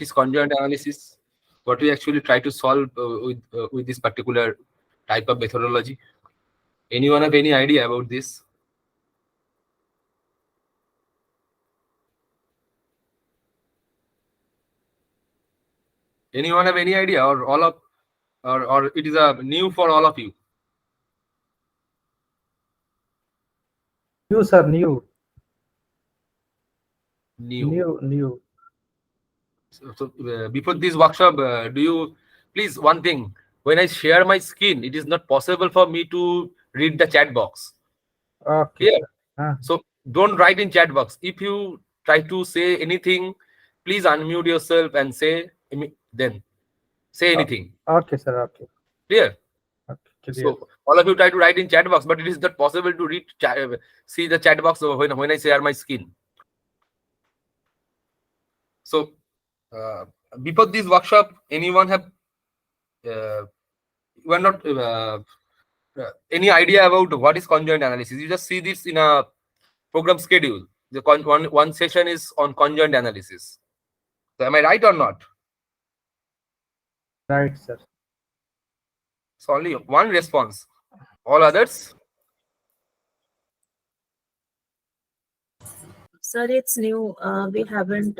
is conjoint analysis? What we actually try to solve with this particular type of methodology? Anyone have any idea about this? Anyone have any idea, or all of, or it is a new for all of you? New, sir, new. New. New. So before this workshop, do you please one thing? When I share my screen, it is not possible for me to read the chat box. Okay, Yeah. sir. So don't write in chat box. If you try to say anything, please unmute yourself and say then say anything. Okay, sir. Okay. Clear? Okay, clear. So all of you try to write in chat box, but it is not possible to read see the chat box when I share my screen. So before this workshop, anyone have you are not any idea about what is conjoint analysis? You just see this in a program schedule. The one session is on conjoint analysis. So am I right or not? Right, sir. So only one response. All others? Sir, it's new. We haven't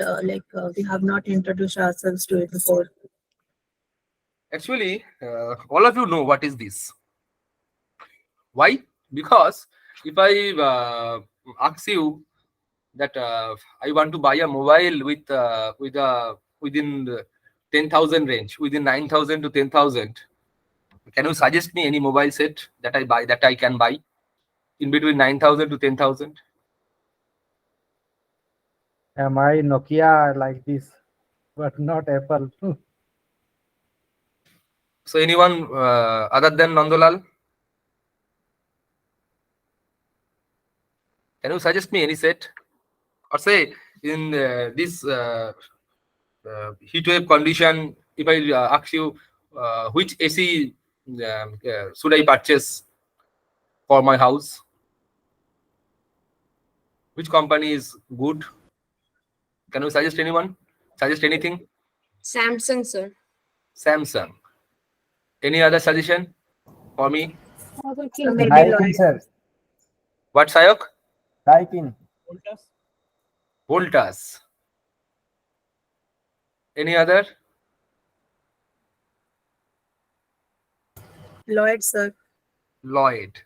we have not introduced ourselves to it before. Actually, all of you know what is this. Why? Because if I ask you that I want to buy a mobile within the 10,000 range, within 9,000 to 10,000, can you suggest me any mobile set that I can buy in between 9,000 to 10,000? Am I Nokia like this, but not Apple? So anyone other than Nandolal? Can you suggest me any set? Or say in this heat wave condition, if I ask you which AC should I purchase for my house? Which company is good? Can you suggest anyone? Suggest anything? Samsung, sir. Samsung. Any other suggestion for me? So maybe Daikin, Lloyd. sir. What, Sayok? Daikin. Voltas. Any other? Lloyd, sir. Lloyd.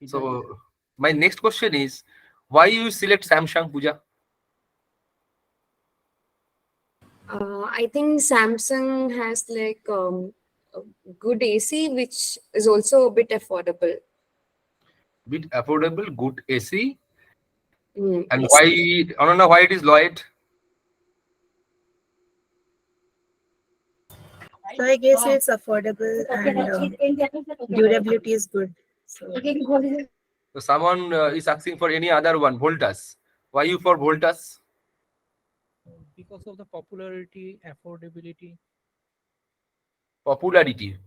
So my next question is, why you select Samsung, Pooja? I think Samsung has like a good AC, which is also a bit affordable. Bit affordable, good AC. And AC. why? I don't know why it is Lloyd. So I guess it's affordable and durability is good. So So someone is asking for any other one, Voltas. Why you for Voltas? Because of the popularity, affordability. Popularity.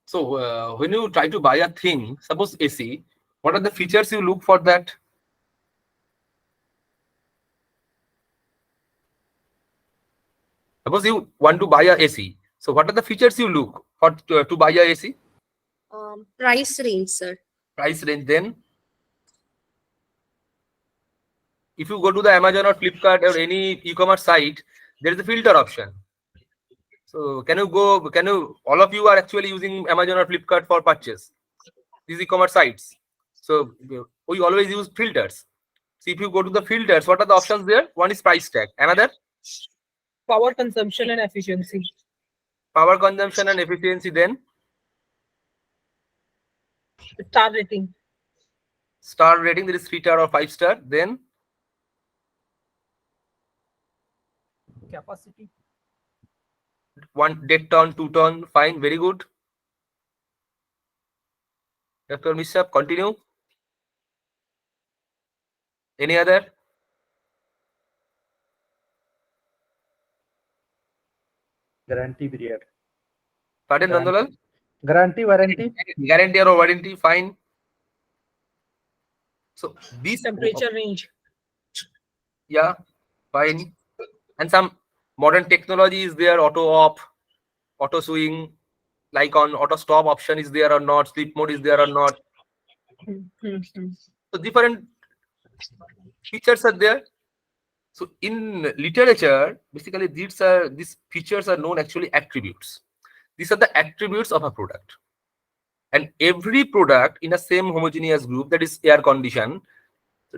So when you try to buy a thing, suppose AC, what are the features you look for that? Suppose you want to buy a AC. So what are the features you look for to buy a AC? Price range, sir. Price range. Then if you go to the Amazon or Flipkart or any e-commerce site, there is a filter option. So all of you are actually using Amazon or Flipkart for purchase, these e-commerce sites. So we always use filters. So if you go to the filters, what are the options there? One is price tag. Another? Power consumption and efficiency. Power consumption and efficiency. Then Star rating. star rating, there is 3-star or 5-star. Then Capacity. 1 dead ton, 2 ton, fine, very good. Dr. Mishra, continue. Any other? Guarantee period. Pardon, Nandolal? Guarantee, warranty. Guarantee or warranty, fine. So these Temperature range. yeah, fine. And some modern technology is there, auto off, auto swing, like on auto stop option is there or not, sleep mode is there or not. So different features are there. So in literature, basically these features are known actually attributes. These are the attributes of a product. And every product in a same homogeneous group, that is air condition,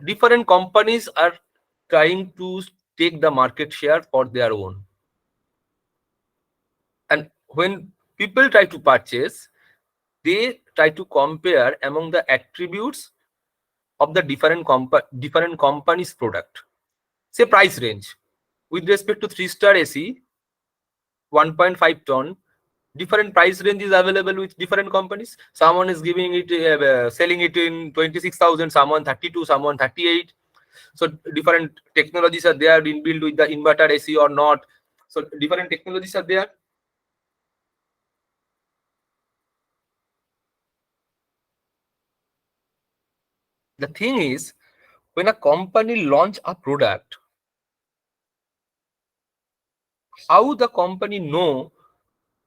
different companies are trying to take the market share for their own. And when people try to purchase, they try to compare among the attributes of the different companies' product. Say price range. With respect to 3-star AC, 1.5 ton, different price range is available with different companies. Someone is giving it, selling it in 26,000, someone 32, someone 38. So different technologies are there inbuilt with the inverter AC or not. So different technologies are there. The thing is, when a company launch a product, how the company know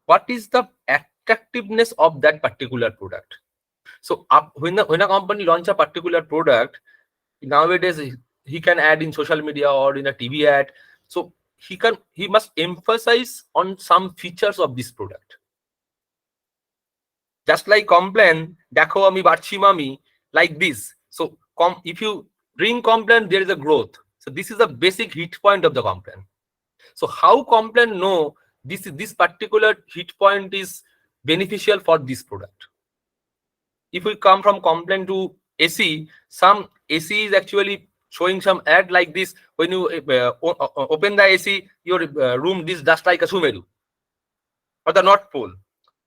what is the attractiveness of that particular product? So when a company launch a particular product, nowadays he can add in social media or in a TV ad. So he must emphasize on some features of this product. Just like complain, দেখো আমি বাড়ছি মামি, like this. So if you bring complaint, there is a growth. So this is the basic hit point of the complaint. So how complaint know this particular hit point is beneficial for this product? If we come from complaint to AC, some AC is actually showing some ad like this. When you open the AC, your room is just like a Sumeru or the North Pole.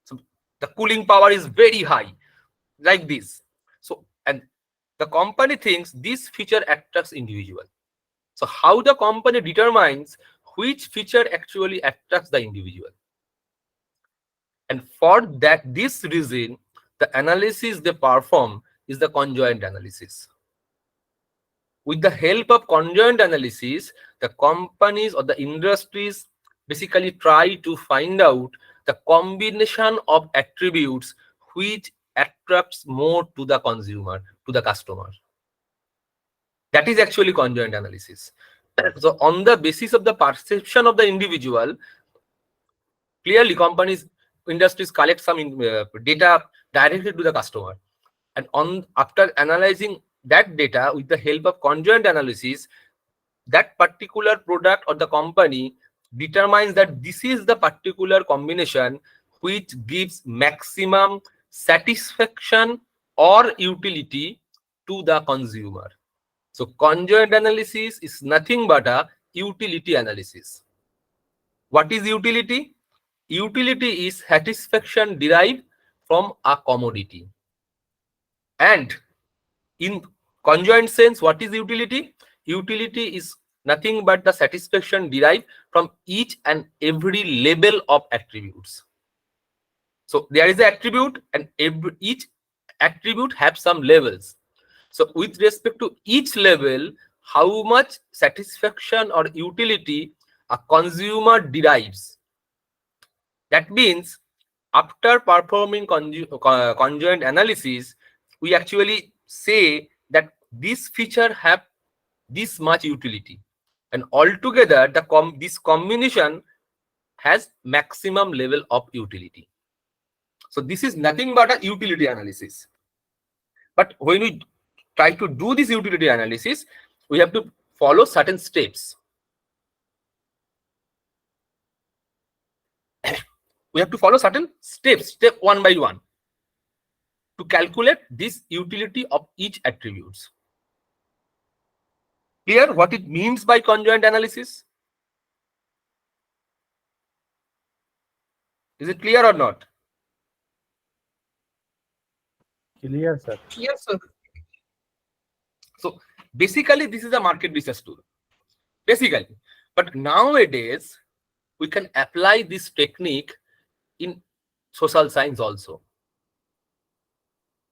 So the cooling power is very high, like this. So and the company thinks this feature attracts individual. So how the company determines which feature actually attracts the individual? And for this reason, the analysis they perform is the conjoint analysis. With the help of conjoint analysis, the companies or the industries basically try to find out the combination of attributes which attracts more to the consumer, to the customer. That is actually conjoint analysis. So on the basis of the perception of the individual, clearly companies, industries collect some data directly to the customer. And after analyzing that data with the help of conjoint analysis, that particular product or the company determines that this is the particular combination which gives maximum satisfaction or utility to the consumer. So conjoint analysis is nothing but a utility analysis. What is utility? Utility is satisfaction derived from a commodity. And in conjoint sense, what is utility? Utility is nothing but the satisfaction derived from each and every level of attributes. So there is an attribute, and each attribute have some levels. So with respect to each level, how much satisfaction or utility a consumer derives. That means after performing conjoint analysis, we actually say that this feature have this much utility, and altogether this combination has maximum level of utility. So this is nothing but a utility analysis. But when we try to do this utility analysis, we have to follow certain steps. We have to follow certain steps, step one by one, to calculate this utility of each attributes. Clear what it means by conjoint analysis? Is it clear or not? Clear, sir. Yes, sir. So basically, this is a market research tool. Basically, but nowadays we can apply this technique in social science also.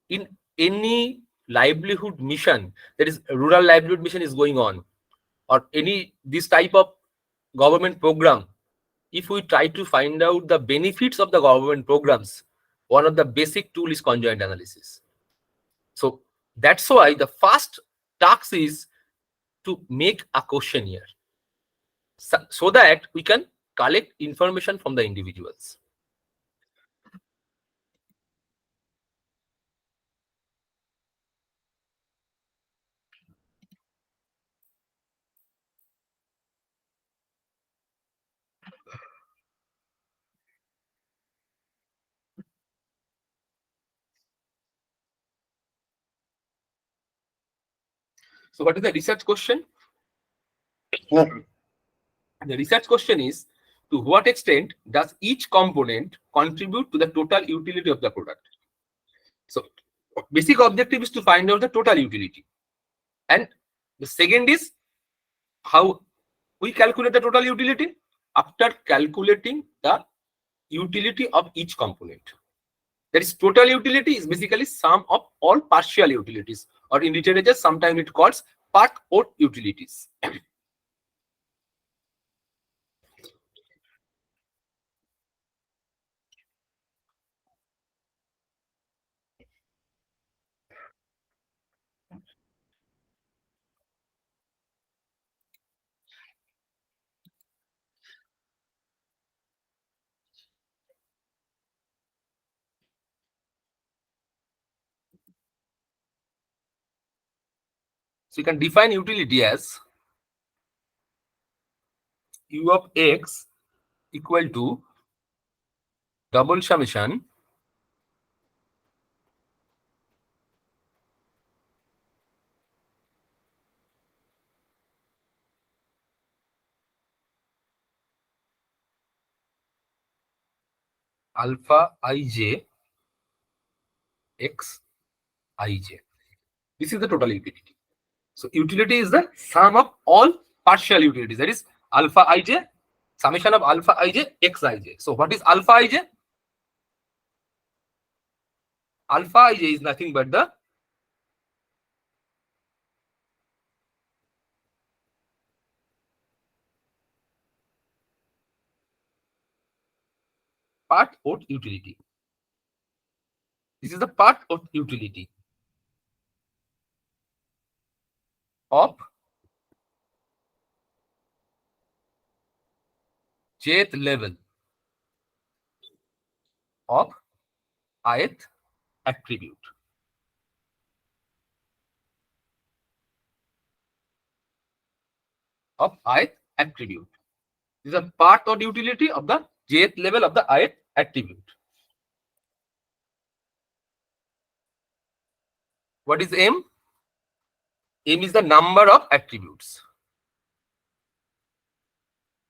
In any livelihood mission, that is rural livelihood mission is going on, or any this type of government program, if we try to find out the benefits of the government programs, one of the basic tool is conjoint analysis. So that's why the first task is to make a questionnaire, so that we can collect information from the individuals. So what is the research question? The research question is, to what extent does each component contribute to the total utility of the product? So basic objective is to find out the total utility. And the second is how we calculate the total utility after calculating the utility of each component. That is, total utility is basically sum of all partial utilities, or in literature sometimes it calls part or utilities. So you can define utility as U of x equal to double summation alpha ij x ij. This is the total utility. So utility is the sum of all partial utilities. That is alpha ij, summation of alpha ij x ij. So what is alpha ij? Alpha ij is nothing but the part of utility. This is the part of utility of jth level of ith attribute. Of ith attribute. This is a part of utility of the jth level of the ith attribute. What is M? M is the number of attributes.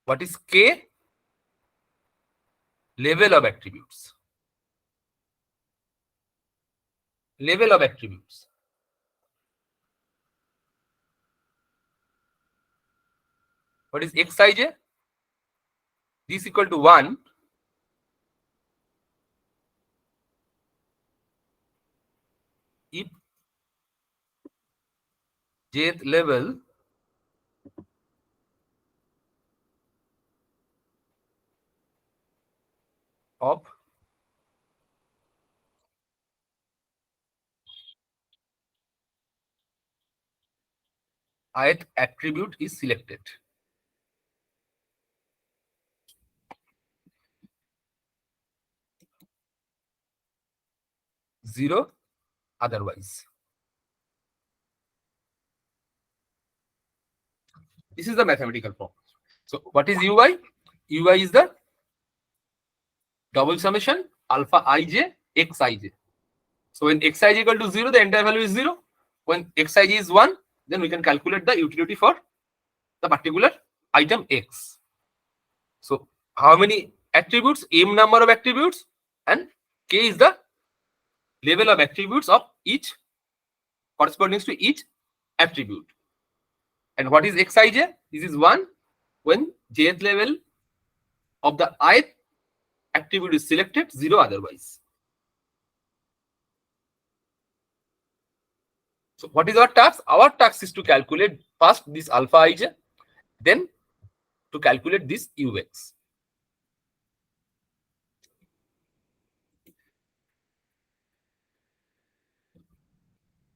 What is K? Level of attributes. Level of attributes. What is Xij? This equal to 1. If jth level of ith attribute is selected. Zero otherwise. This is the mathematical form. So what is Ui? Ui is the double summation alpha ij xij. So when xij is equal to 0, the entire value is 0. When xij is 1, then we can calculate the utility for the particular item x. So how many attributes? M number of attributes, and k is the level of attributes of each corresponding to each attribute. And what is xij? This is 1 when jth level of the ith attribute is selected, 0 otherwise. So what is our task? Our task is to calculate first this alpha ij, then to calculate this UX.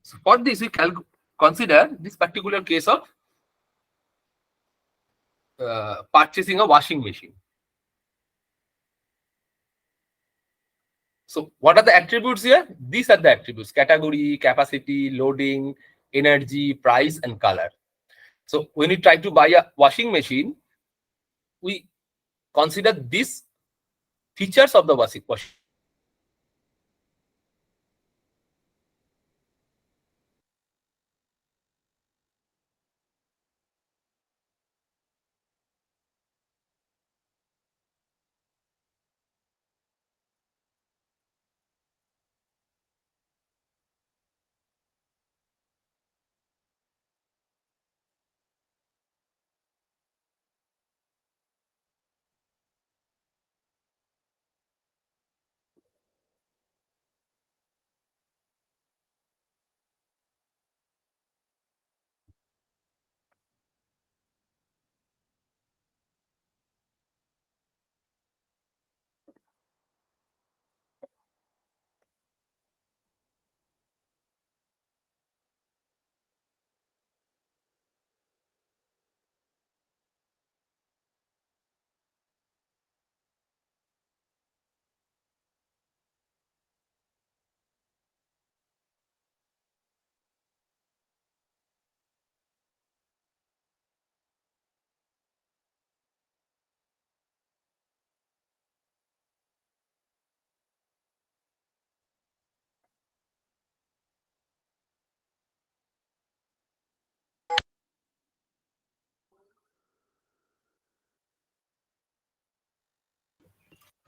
So for this, we consider this particular case of purchasing a washing machine. So what are the attributes here? These are the attributes: category, capacity, loading, energy, price, and color. So when we try to buy a washing machine, we consider these features of the washing machine.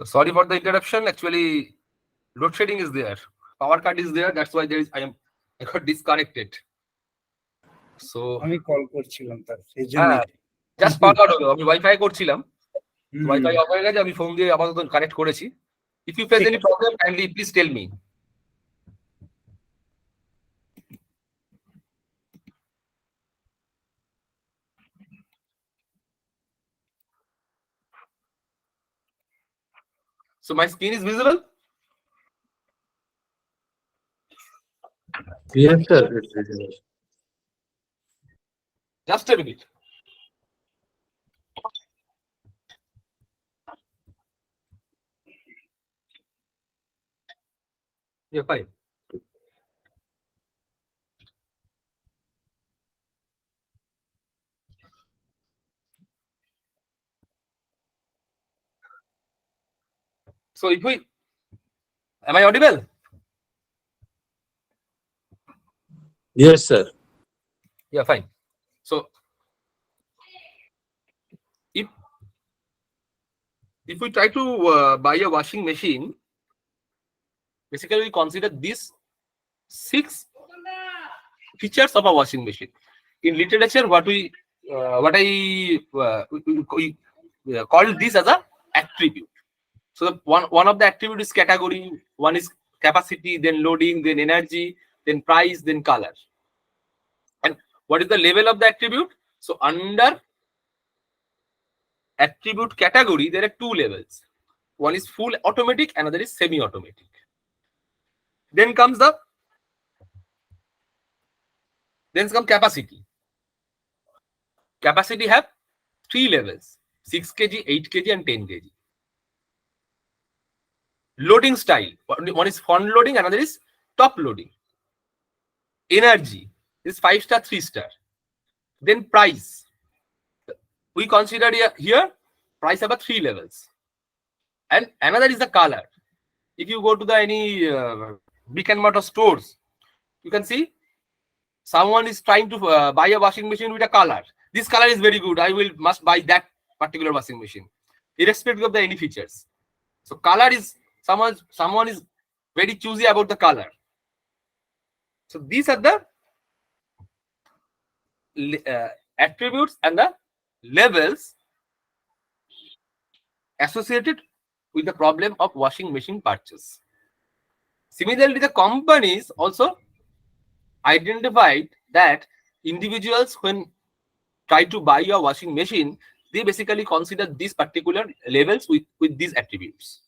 So sorry for the interruption. Actually, load shedding is there. Power cut is there. That's why I got disconnected. So আমি call করছিলাম তার সেই জন্য just পাওয়ার কাট হলো। আমি wifi করছিলাম, wifi of হয়ে গেছে, আমি ফোন দিয়ে আপাতত কানেক্ট করেছি। If you face any problem kindly please tell me. So my screen is visible? Yes, sir. It's visible. Just a minute. Yeah, fine. So if we, am I audible? Yes, sir. Yeah, fine. So if we try to buy a washing machine, basically we consider these 6 features of a washing machine. In literature, what I call this as a attribute. So one of the attribute is category, one is capacity, then loading, then energy, then price, then color. And what is the level of the attribute? So under attribute category, there are 2 levels. One is full automatic, another is semi-automatic. Then comes capacity. Capacity have 3 levels: 6 kg, 8 kg, and 10 kg. Loading style, one is front loading, another is top loading. Energy is 5-star, 3-star. Then price, we consider here price have 3 levels. And another is the color. If you go to any brick and mortar stores, you can see someone is trying to buy a washing machine with a color. This color is very good, I must buy that particular washing machine, irrespective of any features. So color is, someone is very choosy about the color. So these are the attributes and the levels associated with the problem of washing machine purchase. Similarly, the companies also identified that individuals, when try to buy a washing machine, they basically consider these particular levels with these attributes.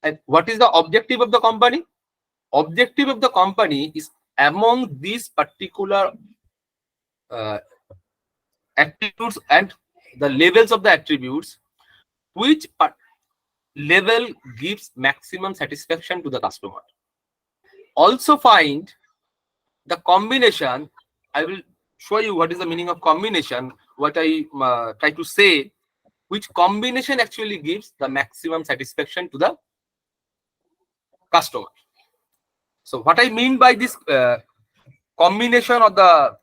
And what is the objective of the company? Objective of the company is among these particular attributes and the levels of the attributes, which level gives maximum satisfaction to the customer. Also find the combination. I will show you what is the meaning of combination, what I try to say, which combination actually gives the maximum satisfaction to the customer. So what I mean by this combination of the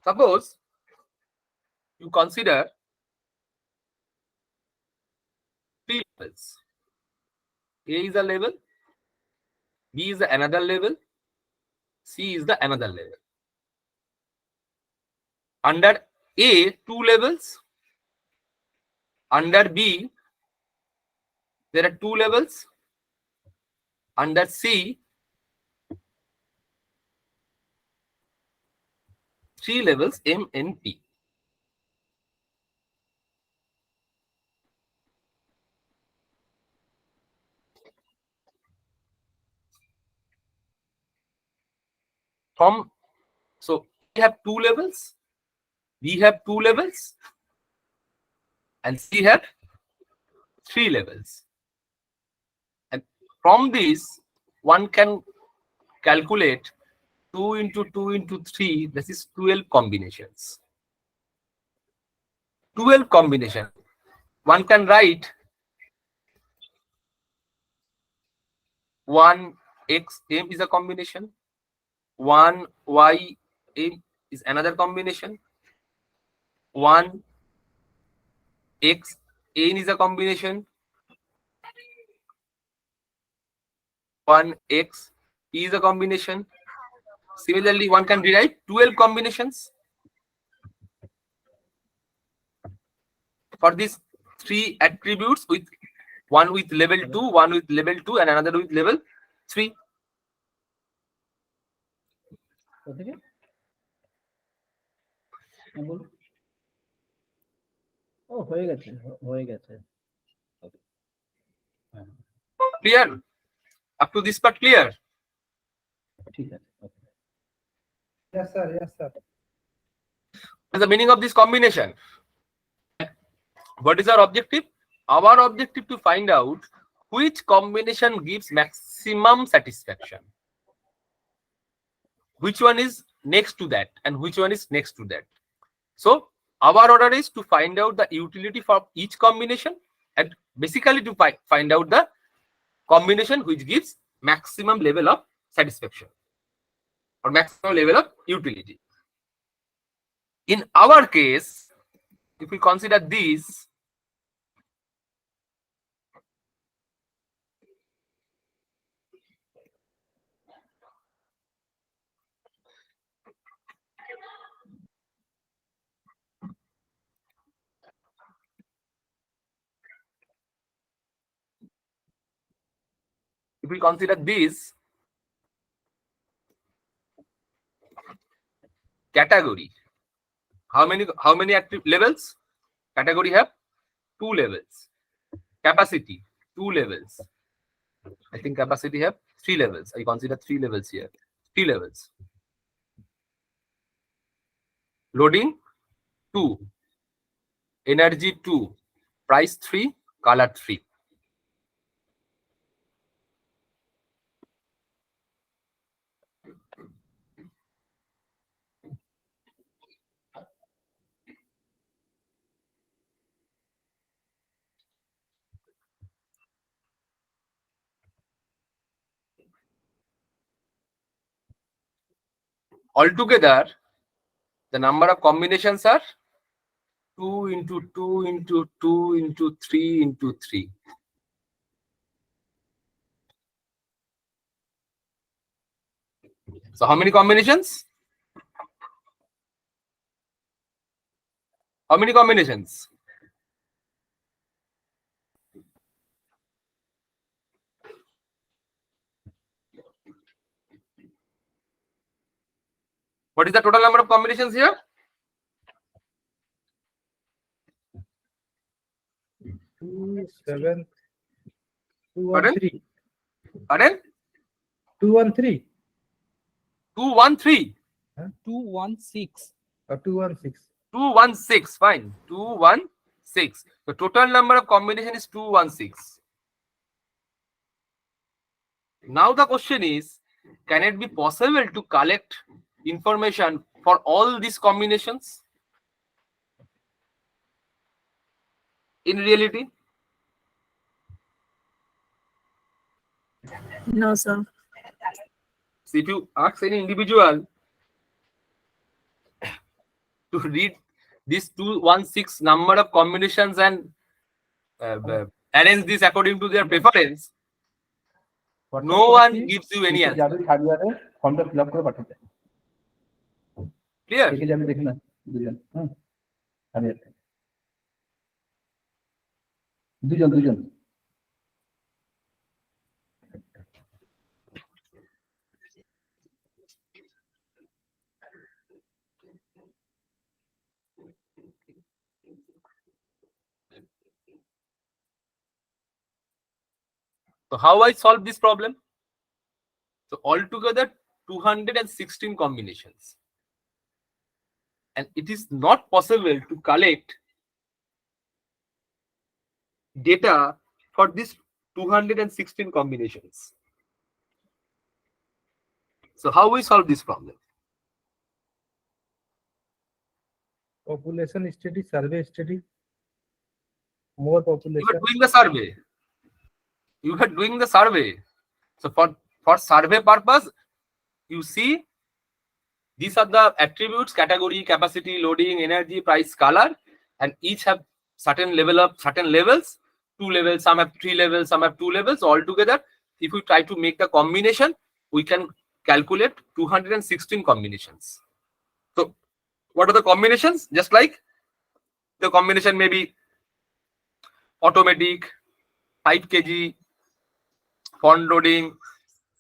suppose you consider three levels. A is a level, B is another level, C is the another level. Under A, 2 levels. Under B, there are 2 levels. Under C, 3 levels, M and P. So we have 2 levels, B have 2 levels, and C have 3 levels. And from this, one can calculate 2 into 2 into 3, this is 12 combinations. 12 combination. One can write 1 x m is a combination, 1 y m is another combination, 1 x n is a combination, 1 x p is a combination. Similarly, one can rewrite 12 combinations for these 3 attributes, with one with level 2, one with level 2, and another with level 3. কোথেকে হ্যাঁ বলুন ও হয়ে গেছে হয়ে গেছে হ্যাঁ Clear? Up to this part clear? ঠিক আছে ওকে Yes, sir. Yes, sir. What is the meaning of this combination? What is our objective? Our objective to find out which combination gives maximum satisfaction. Which one is next to that and which one is next to that. So our order is to find out the utility for each combination and basically to find out the combination which gives maximum level of satisfaction or maximum level of utility. In our case, if we consider these, if we consider this category, how many active levels? Category have 2 levels. Capacity 2 levels. I think capacity have 3 levels. I consider 3 levels here. 3 levels. Loading 2, energy 2, price 3, color 3. Altogether, the number of combinations are 2 into 2 into 2 into 3 into 3. So how many combinations? How many combinations? What is the total number of combinations here? Two, 7, 2, Pardon? 1, 3. Pardon? 2, 1, 3. 213. 216. Or 2, 1, 6. 216. Fine. 216. The total number of combination is 216. Now the question is, can it be possible to collect information for all these combinations in reality? No, sir. So if you ask any individual to read these 216 number of combinations and arrange this according to their preference, no one gives you any answer. যাদের হার্ডওয়্যারে ফর্মটা fill up করে পাঠাতে Clear? দেখে যাবে দেখে না দুজন হার্ডওয়্যার দুজন So how I solve this problem? So altogether 216 combinations. And it is not possible to collect data for these 216 combinations. So how we solve this problem? Population study, survey study. More You population. are doing the survey. You are doing the survey. So for survey purpose, you see these are the attributes: category, capacity, loading, energy, price, color, and each have certain levels, 2 levels, some have 3 levels, some have 2 levels. Altogether, if we try to make the combination, we can calculate 216 combinations. So what are the combinations? Just like the combination may be automatic, 5 kg, font loading,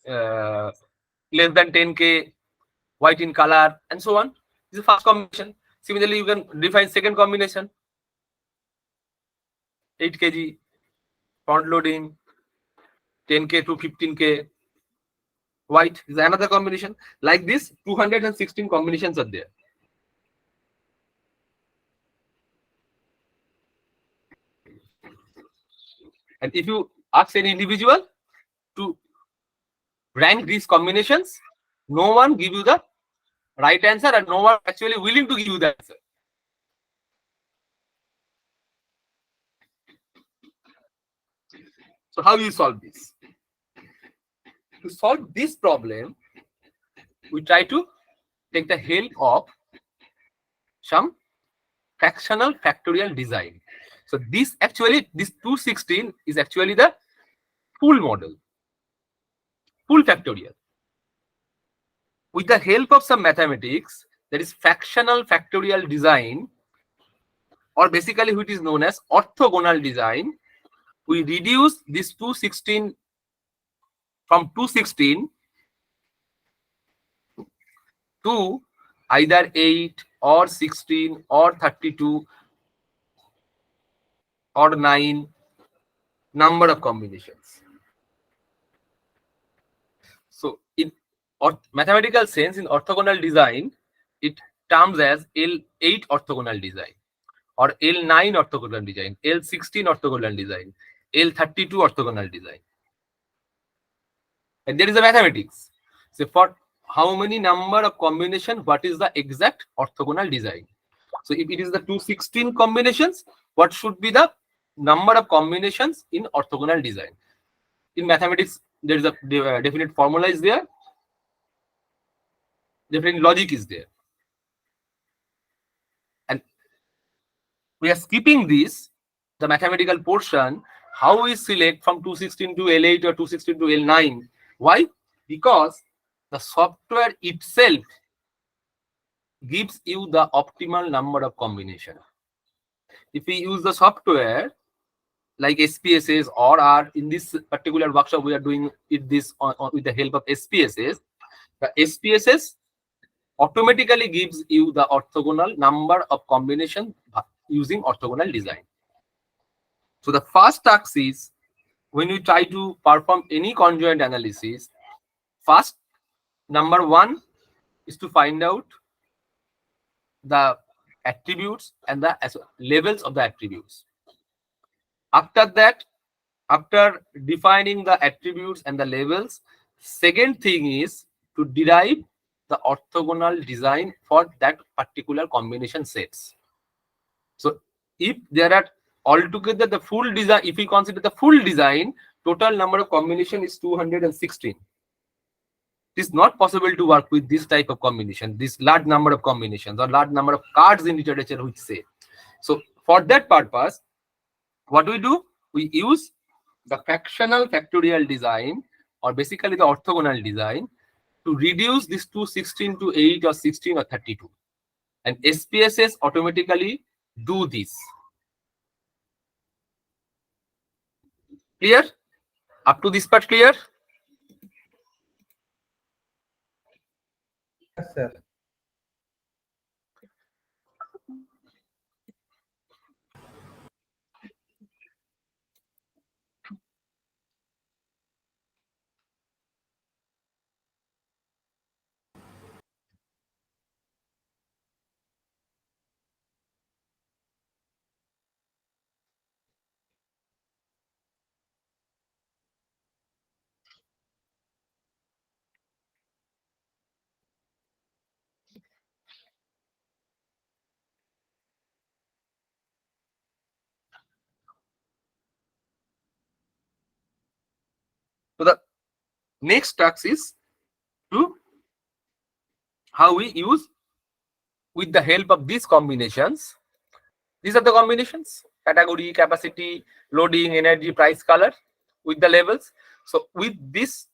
less than 10K, white in color, and so on. This is the first combination. Similarly, you can define second combination: 8 kg, font loading, 10K to 15K, white is another combination. Like this, 216 combinations are there. And if you ask any individual to rank these combinations, no one give you the right answer, and no one actually willing to give you the answer. So how you solve this? To solve this problem, we try to take the help of some fractional factorial design. So this 216 is actually the full model, full factorial. With the help of some mathematics, that is fractional factorial design, or basically which is known as orthogonal design, we reduce this 216 from 216 to either 8 or 16 or 32 or 9 number of combinations. So in mathematical sense, in orthogonal design, it terms as L8 orthogonal design, or L9 orthogonal design, L16 orthogonal design, L32 orthogonal design. And there is a mathematics. So for how many number of combination, what is the exact orthogonal design? So if it is the 216 combinations, what should be the number of combinations in orthogonal design? In mathematics, there is a definite formula is there, definite logic is there. And we are skipping this, the mathematical portion, how we select from 216 to L8 or 216 to L9. Why? Because the software itself gives you the optimal number of combination. If we use the software like SPSS, or in this particular workshop we are doing it this with the help of SPSS. The SPSS automatically gives you the orthogonal number of combination using orthogonal design. So the first task is, when you try to perform any conjoint analysis, first, number one is to find out the attributes and the levels of the attributes. After that, after defining the attributes and the levels, second thing is to derive the orthogonal design for that particular combination sets. So if there are altogether the full design, if we consider the full design, total number of combination is 216. It is not possible to work with this type of combination, this large number of combinations or large number of cards in literature which say. So for that purpose, what we do? We use the fractional factorial design, or basically the orthogonal design, to reduce this to 16 to 8 or 16 or 32. And SPSS automatically do this. Clear? Up to this part clear? Yes, sir. So the next task is to how we use, with the help of these combinations. These are the combinations: category, capacity, loading, energy, price, color, with the levels. So with this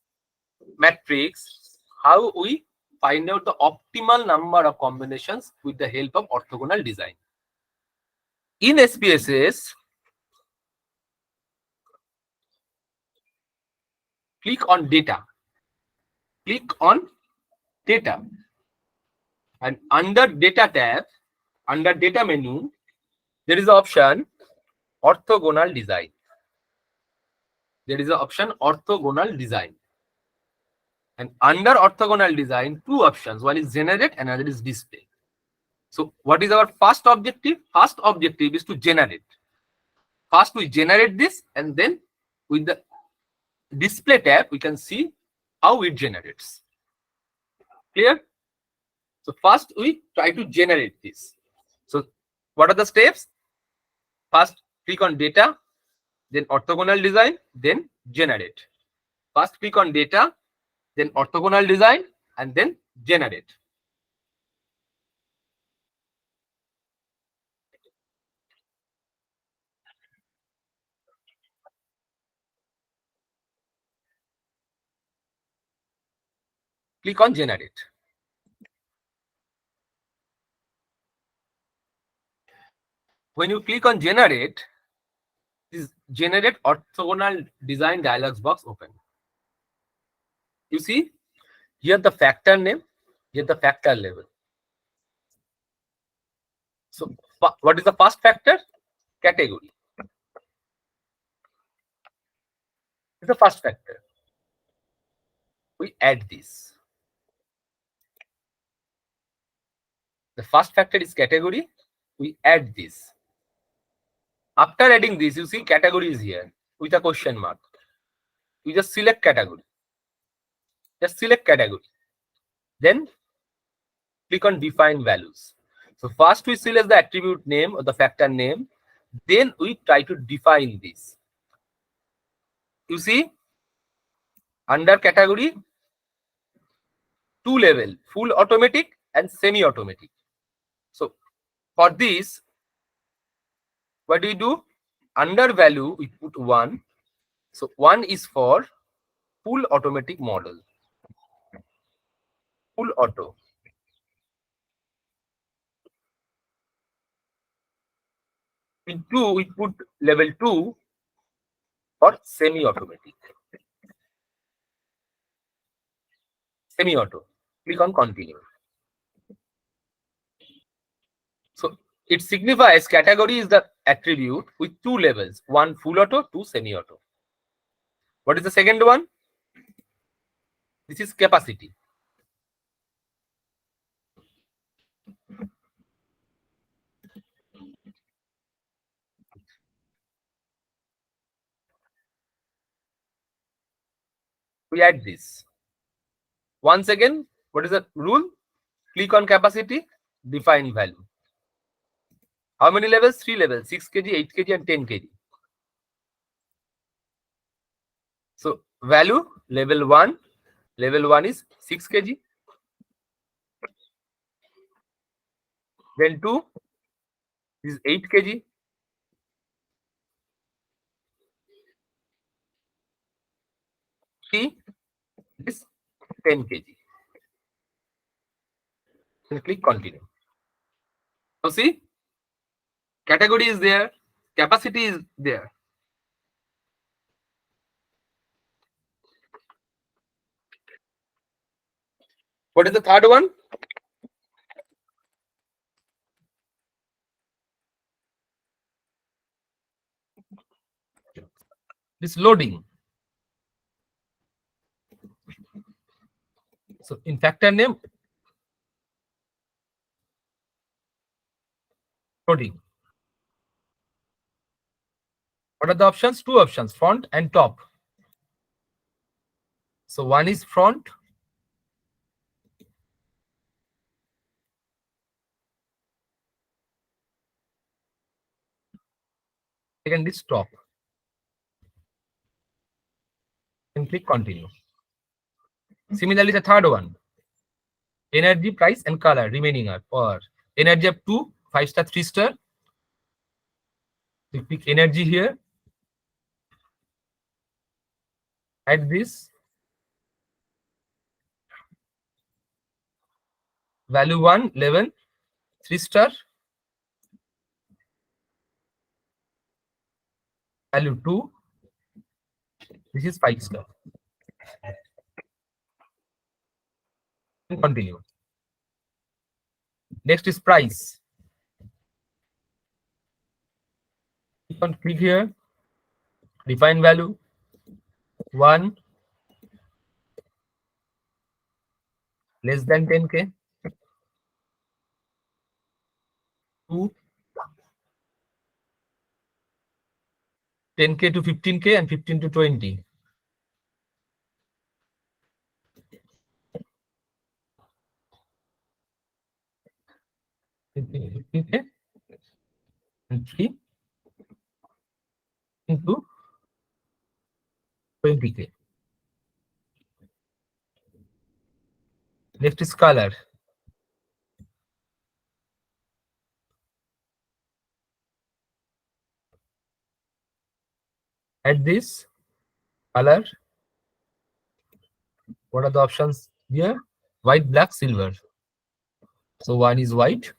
matrix, how we find out the optimal number of combinations with the help of orthogonal design. In SPSS, click on data. Click on data. And under data tab, under data menu, there is an option orthogonal design. There is an option orthogonal design. And under orthogonal design, two options. One is generate, another is display. So what is our first objective? First objective is to generate. First we generate this, and then with the display tab, we can see how it generates. Clear? So first we try to generate this. So what are the steps? First click on data, then orthogonal design, then generate. First click on data, then orthogonal design, and then generate. Click on generate. When you click on generate, this generate orthogonal design dialog box open. You see here the factor name, here the factor level. So what is the first factor? Category. It's the first factor. We add this. The first factor is category. We add this. After adding this, you see category is here with a question mark. You just select category. Just select category. Then click on define values. So first we select the attribute name or the factor name. Then we try to define this. You see, under category, two level, full automatic and semi-automatic. So for this, what do we do? Under value, we put 1. So 1 is for full automatic model. Full auto. In 2, we put level 2 for semi-automatic. Semi-auto. Click on continue. It signifies category is the attribute with two levels, one full auto, two semi-auto. What is the second one? This is capacity. We add this. Once again, what is the rule? Click on capacity, define value. How many levels? 3 levels, 6 kg, 8 kg, and 10 kg. So value level 1 is 6 kg. Then 2 is 8 kg. 3 is 10 kg. Then click continue. Now see, category is there, capacity is there. What is the third one? This loading. So in factor name, loading. What are the options? Two options, front and top. So one is front, second is top. And click continue. Similarly, the third one, energy, price, and color remaining are for energy up to 5-star, 3-star. You click energy here. Add this. Value 1, 11, 3-star. Value 2, this is 5-star. And continue. Next is price. Click here. Define value. 1 less than 10K. 2 10K to 15K and 15 to 20. Okay. And 3 into 20K. Next is color. Add this color. What are the options here? White, black, silver. So one is white,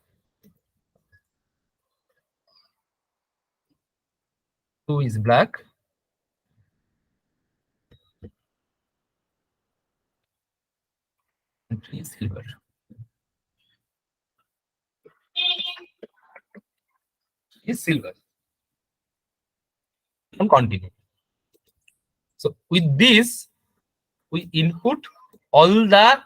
2 is black, and 3 is silver. Is silver. And continue. So with this, we input all the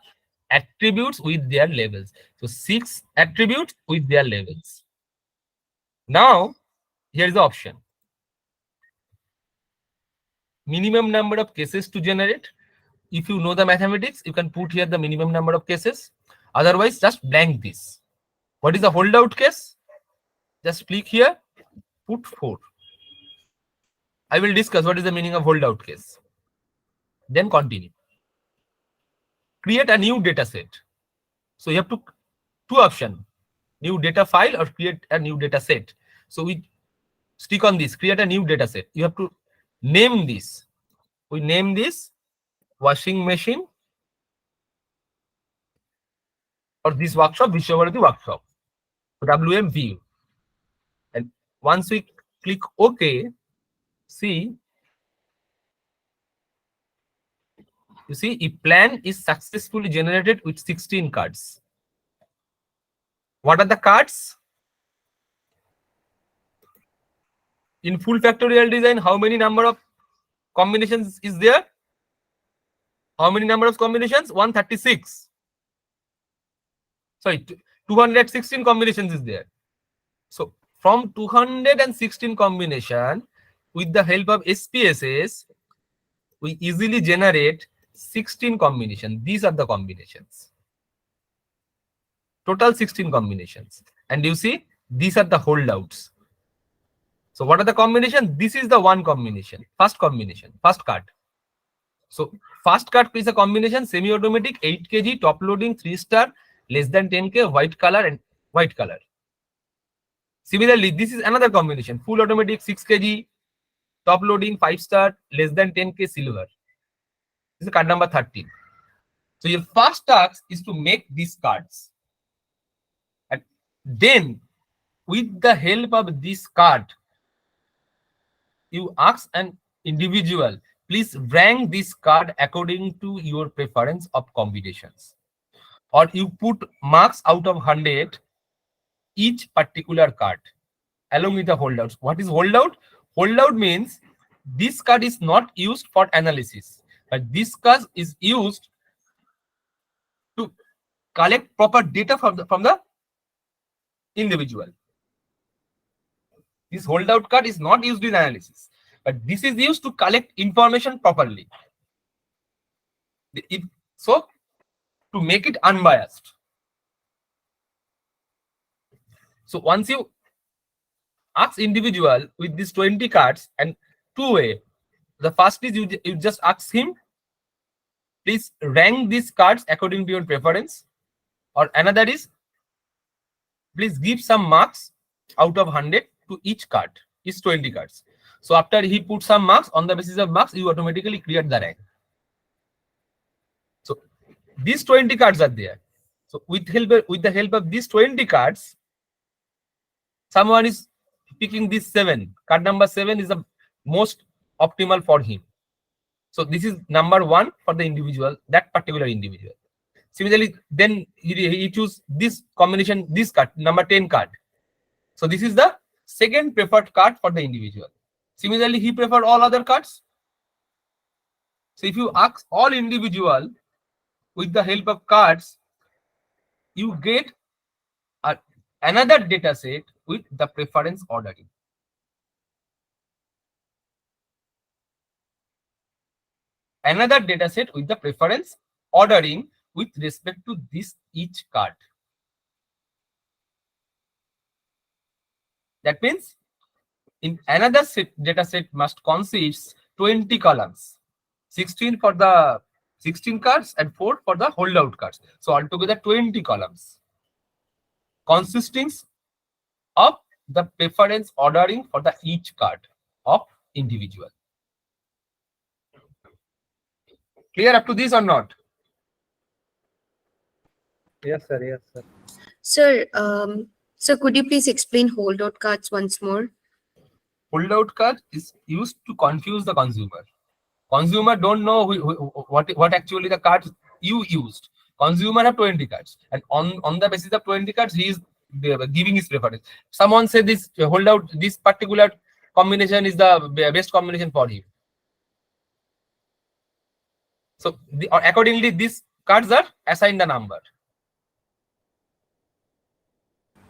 attributes with their labels. So 6 attributes with their labels. Now, here's the option. Minimum number of cases to generate. If you know the mathematics, you can put here the minimum number of cases. Otherwise, just blank this. What is the holdout case? Just click here, put 4. I will discuss what is the meaning of holdout case. Then continue. Create a new data set. So you have two options, new data file or create a new data set. So we stick on this, create a new data set. You have to name this. We name this washing machine or this workshop, Vishwavarati workshop, WMVU. And once we click OK, see, you see a plan is successfully generated with 16 cards. What are the cards? In full factorial design, how many number of combinations is there? How many number of combinations? 136. Sorry, 216 combinations is there. So from 216 combination, with the help of SPSS, we easily generate 16 combinations. These are the combinations. Total 16 combinations. And you see, these are the holdouts. So what are the combinations? This is the one combination, first card. So first card is a combination, semi-automatic, 8 kg, top loading, 3-star, less than 10K, white color and white color. Similarly, this is another combination, full automatic, 6 kg, top loading, 5-star, less than 10K, silver. This is card number 13. So your first task is to make these cards. And then with the help of this card, you ask an individual, please rank this card according to your preference of combinations. Or you put marks out of 100 each particular card along with the holdouts. What is holdout? Holdout means this card is not used for analysis, but this card is used to collect proper data from the individual. This holdout card is not used in analysis, but this is used to collect information properly. So to make it unbiased. So once you ask individual with these 20 cards, and two way, the first is you just ask him, please rank these cards according to your preference, or another is please give some marks out of 100 to each card, each 20 cards. So after he put some marks, on the basis of marks, you automatically create the rank. So these 20 cards are there. So with the help of these 20 cards, someone is picking this 7. Card number 7 is the most optimal for him. So this is number 1 for the individual, that particular individual. Similarly, then he choose this combination, this card, number 10 card. So this is the second preferred card for the individual. Similarly, he preferred all other cards. So if you ask all individual with the help of cards, you get another data set with the preference ordering. Another data set with the preference ordering with respect to this each card. That means in another data set must consist 20 columns, 16 for the 16 cards and 4 for the holdout cards. So altogether 20 columns consisting of the preference ordering for the each card of individual. Clear up to this or not? Yes, sir. Yes, sir. Sir, so could you please explain holdout cards once more? Holdout card is used to confuse the consumer. Consumer don't know what actually the cards you used. Consumer have 20 cards, and on the basis of 20 cards, he is giving his preference. Someone said this holdout, this particular combination is the best combination for him. So accordingly, these cards are assigned the number.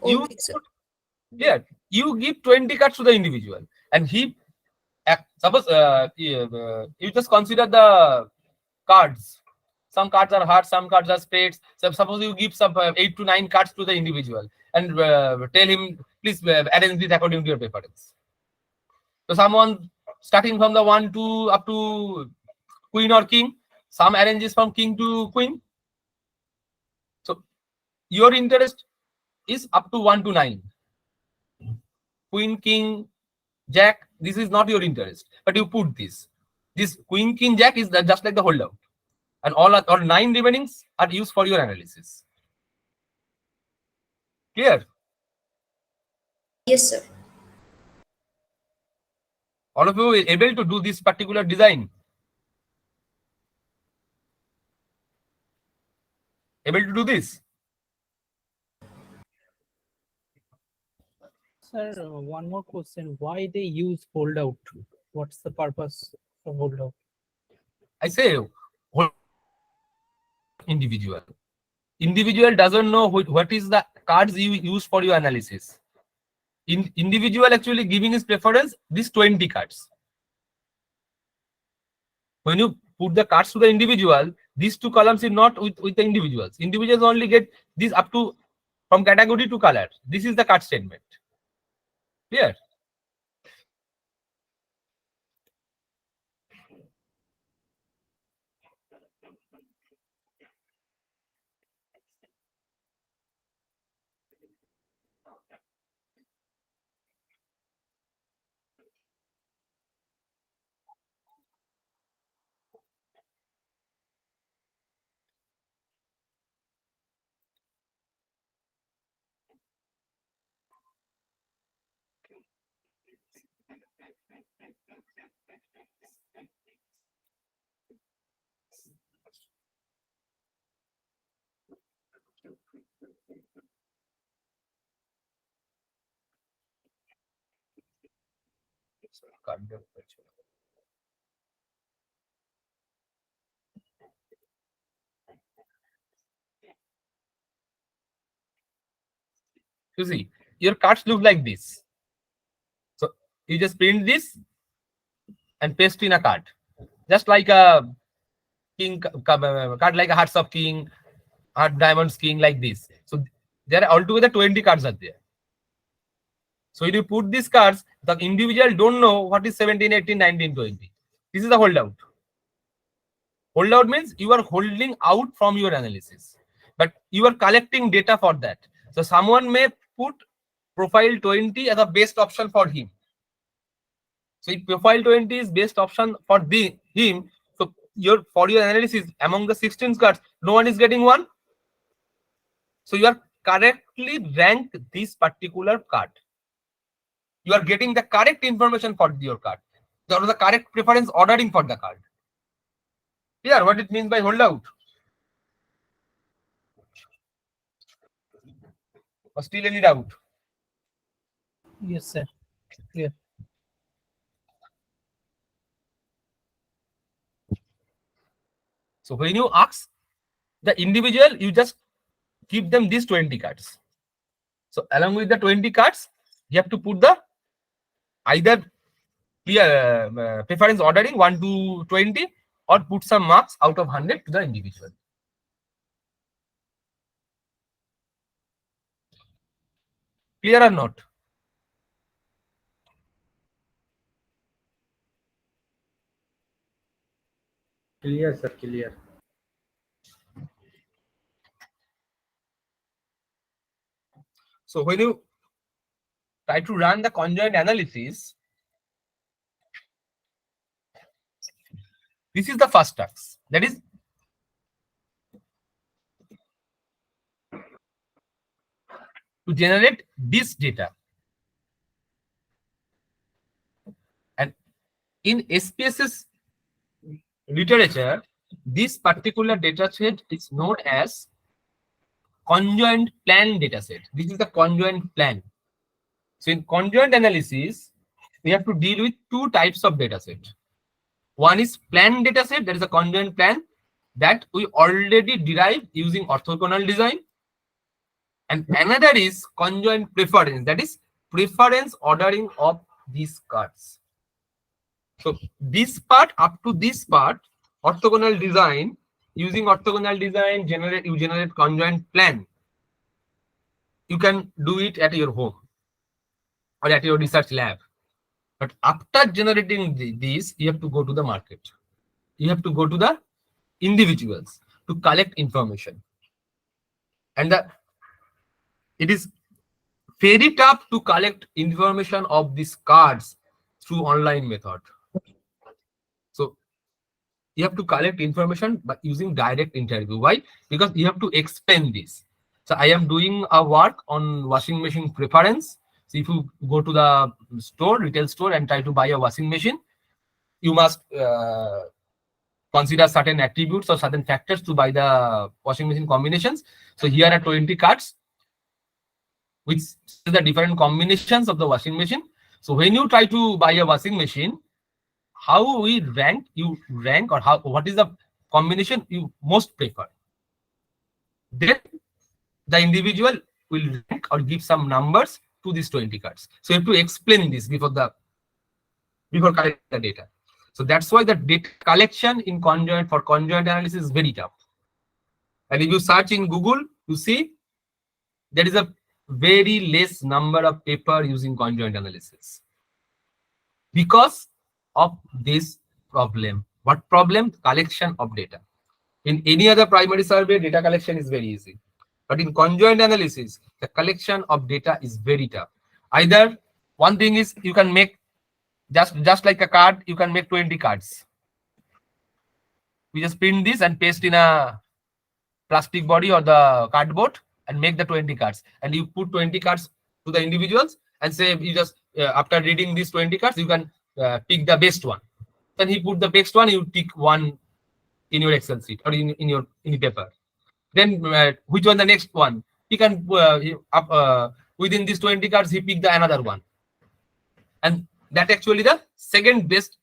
Okay, sir. You give 20 cards to the individual, and he suppose you just consider the cards. Some cards are hearts, some cards are spades. So suppose you give some 8 to 9 cards to the individual and tell him, please arrange this according to your preference. So someone starting from the 1 to up to queen or king, some arranges from king to queen. So your interest is up to 1 to 9. Queen, king, jack, this is not your interest, but you put this. This queen, king, jack is just like the holdout. And all 9 remainings are used for your analysis. Clear? Yes, sir. All of you are able to do this particular design? Able to do this? Sir, one more question. Why they use holdout? What's the purpose of holdout? I say individual. Individual doesn't know what is the cards you use for your analysis. Individual actually giving his preference these 20 cards. When you put the cards to the individual, these two columns is not with the individuals. Individuals only get this up to from category to color. This is the card statement. Clear? You see, your cards look like this. So you just print this and paste in a card, just like a king card, like a hearts of king, heart diamonds king, like this. So there are altogether 20 cards are there. So if you put these cards, the individual don't know what is 17, 18, 19, 20. This is the holdout. Holdout means you are holding out from your analysis, but you are collecting data for that. So someone may put profile 20 as a best option for him. So if profile 20 is best option for him, so for your analysis among the 16 cards, no one is getting one. So you are correctly ranked this particular card. You are getting the correct information for your card. There is the correct preference ordering for the card. Clear what it means by holdout? Or still any doubt? Yes, sir. Clear. So when you ask the individual, you just give them these 20 cards. So along with the 20 cards, you have to put the either clear preference ordering 1 to 20 or put some marks out of 100 to the individual. Clear or not? Clear, sir, clear. So when you try to run the conjoint analysis, this is the first task. That is to generate this data. And in SPSS literature, this particular data set is known as conjoint plan dataset. This is the conjoint plan. So in conjoint analysis, we have to deal with two types of dataset. One is plan dataset, that is a conjoint plan that we already derived using orthogonal design. And another is conjoint preference, that is preference ordering of these cards. So this part up to this part, orthogonal design, using orthogonal design, you generate conjoint plan. You can do it at your home or at your research lab. But after generating this, you have to go to the market. You have to go to the individuals to collect information. And it is very tough to collect information of these cards through online method. So you have to collect information by using direct interview. Why? Because you have to explain this. So I am doing a work on washing machine preference. So if you go to the store, retail store, and try to buy a washing machine, you must consider certain attributes or certain factors to buy the washing machine combinations. So here are 20 cards. which is the different combinations of the washing machine. So when you try to buy a washing machine, how we rank, you rank, or how, what is the combination you most prefer. Then the individual will rank or give some numbers to these 20 cards. So you have to explain this before collecting the data. So that's why the data collection in conjoint, for conjoint analysis, is very tough. And if you search in Google, you see there is a very less number of paper using conjoint analysis because of this problem. What problem? Collection of data. In any other primary survey, data collection is very easy. But in conjoint analysis, the collection of data is very tough. Either one thing is you can make just like a card, you can make 20 cards. We just print this and paste in a plastic body or the cardboard and make the 20 cards. And you put 20 cards to the individuals and say, you just, after reading these 20 cards, you can pick the best one. Then he put the best one, you tick one in your Excel sheet or in your paper. Then which one the next one? He can, within these 20 cards, he pick the another one. And that actually the second best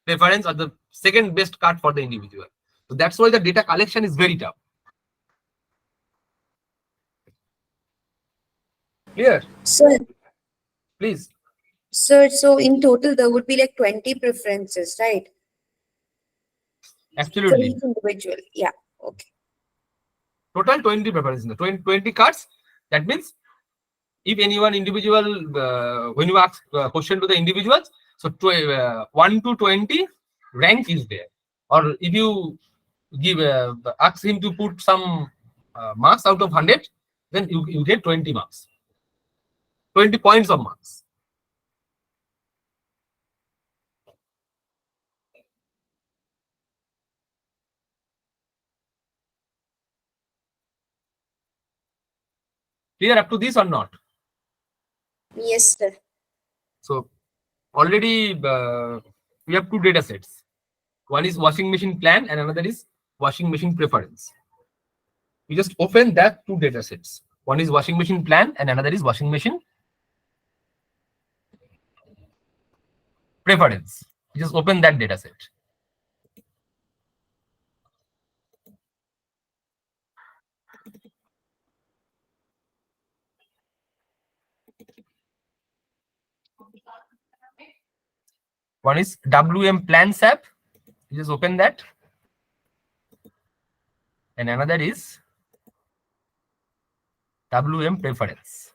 reference or the second best card for the individual. So that's why the data collection is very tough. Clear? So, Please. sir, so in total, there would be like 20 preferences, right? For Absolutely. each individual. Yeah. Okay. Total 20 preferences. 20 cards. That means if anyone individual, when you ask question to the individuals, so 1 to 20 rank is there. Or if you give ask him to put some marks out of 100, then you get 20 marks. 20 points of marks. Clear up to this or not? Yes, sir. So already we have two data sets. One is washing machine plan and another is washing machine preference. We just open that two data sets. One is washing machine plan and another is washing machine preference. We just open that data set. One is WM plans app. You just open that. And another is WM preference.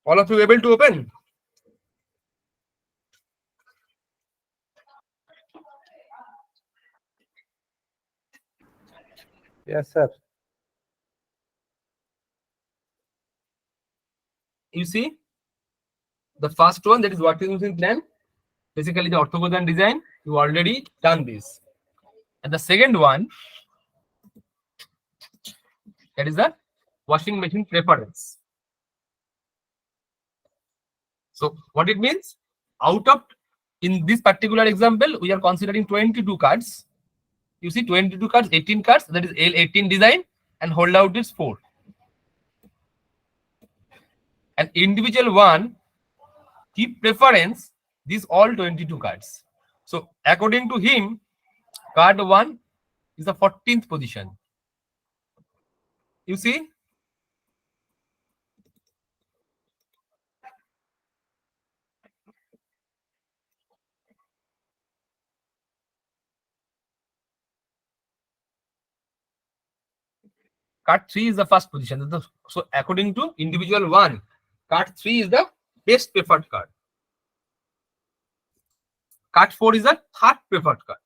All of you able to open? Yes, sir. You see, the first one, that is washing machine plan, basically the orthogonal design, you already done this. And the second one, that is the washing machine preference. So what it means, out of, in this particular example, we are considering 22 cards. You see 22 cards, 18 cards, that is L18 design, and holdout is 4. And individual one, keep preference these all 22 cards. So according to him, card 1 is the 14th position. You see? Card 3 is the first position. So according to individual 1, card 3 is the best preferred card. Card 4 is the third preferred card.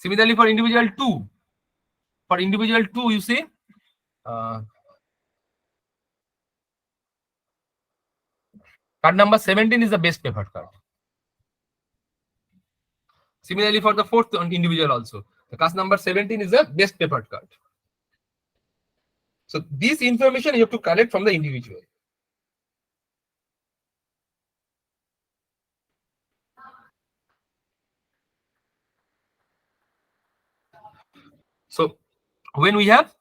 Similarly, for individual 2, you say card number 17 is the best preferred card. Similarly, for the fourth individual also, the card number 17 is the best preferred card. So this information you have to collect from the individual. So when we have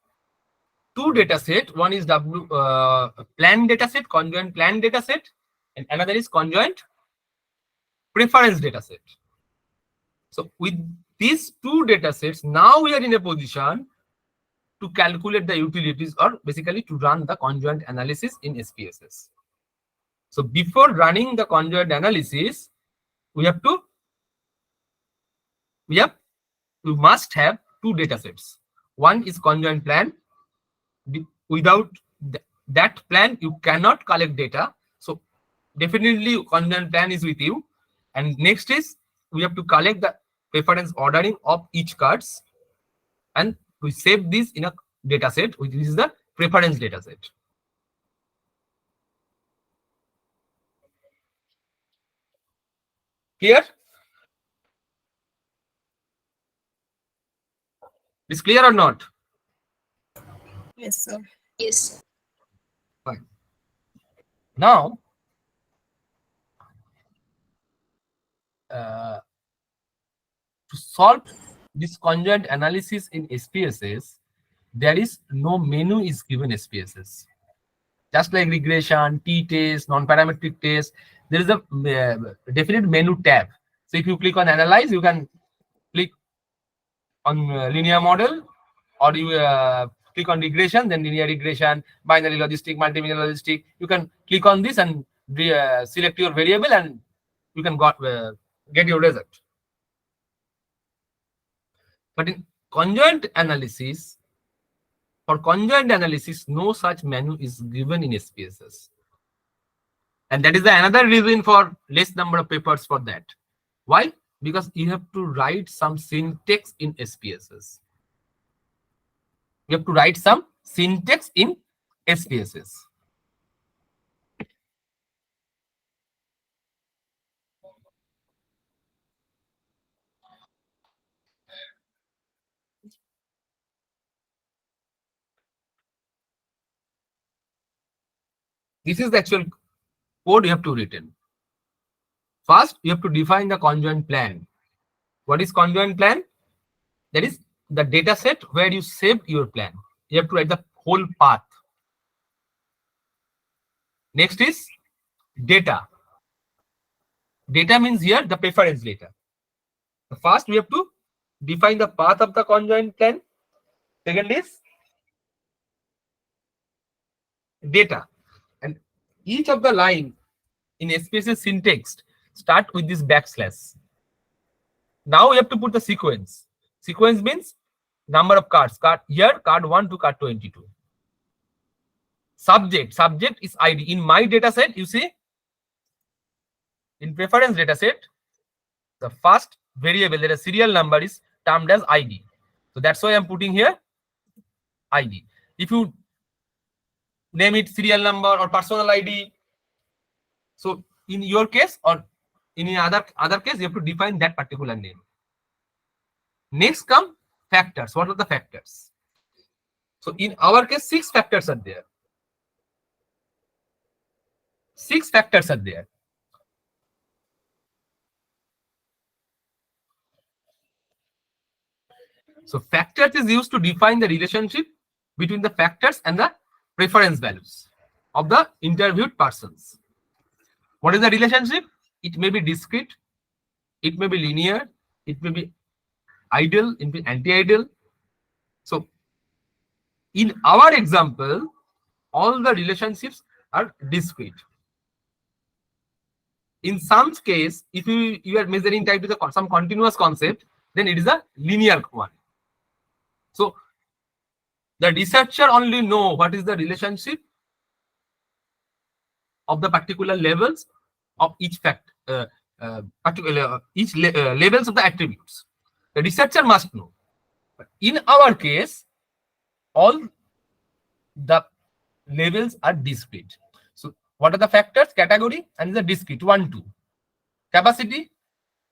two data set, one is plan data set, conjoint plan data set, and another is conjoint preference data set. So with these two data sets, now we are in a position to calculate the utilities, or basically to run the conjoint analysis in SPSS. So before running the conjoint analysis, we must have two data sets. One is conjoint plan. Without that plan, you cannot collect data. So definitely conjoint plan is with you. And next is we have to collect the preference ordering of each cards, and we save this in a data set, which is the preference data set. Clear? Is clear or not? Yes, sir. Yes. Fine. Now, to solve this conjoint analysis in SPSS, there is no menu is given SPSS. Just like regression, t-test, non-parametric test, there is a definite menu tab. So if you click on analyze, you can click on linear model, or you click on regression, then linear regression, binary logistic, multivariate logistic. You can click on this and select your variable, and you can get your result. But in conjoint analysis, for conjoint analysis, no such menu is given in SPSS. And that is another reason for less number of papers for that. Why? Because you have to write some syntax in SPSS. You have to write some syntax in SPSS. This is the actual code you have to written. First, you have to define the conjoint plan. What is conjoint plan? That is the data set where you saved your plan. You have to write the whole path. Next is data. Data means here the preference data. First, we have to define the path of the conjoint plan. Second is data. And each of the line in SPSS syntax start with this backslash. Now we have to put the sequence. Sequence means number of cards. Card 1 to card 22. Subject is ID. In my data set, you see, in preference data set, the first variable, that is serial number, is termed as ID. So that's why I'm putting here ID. If you name it serial number or personal ID, so in your case or in other case, you have to define that particular name. Next come factors. What are the factors? So in our case, 6 factors are there. 6 factors are there. So factors is used to define the relationship between the factors and the preference values of the interviewed persons. What is the relationship? It may be discrete, it may be linear, it may be ideal, it may be anti-ideal. So in our example, all the relationships are discrete. In some case, if you are measuring type with some continuous concept, then it is a linear one. So the researcher only know what is the relationship of the particular levels of each levels of the attributes. The researcher must know. But in our case, all the levels are discrete. So what are the factors? Category and the discrete 1, 2. Capacity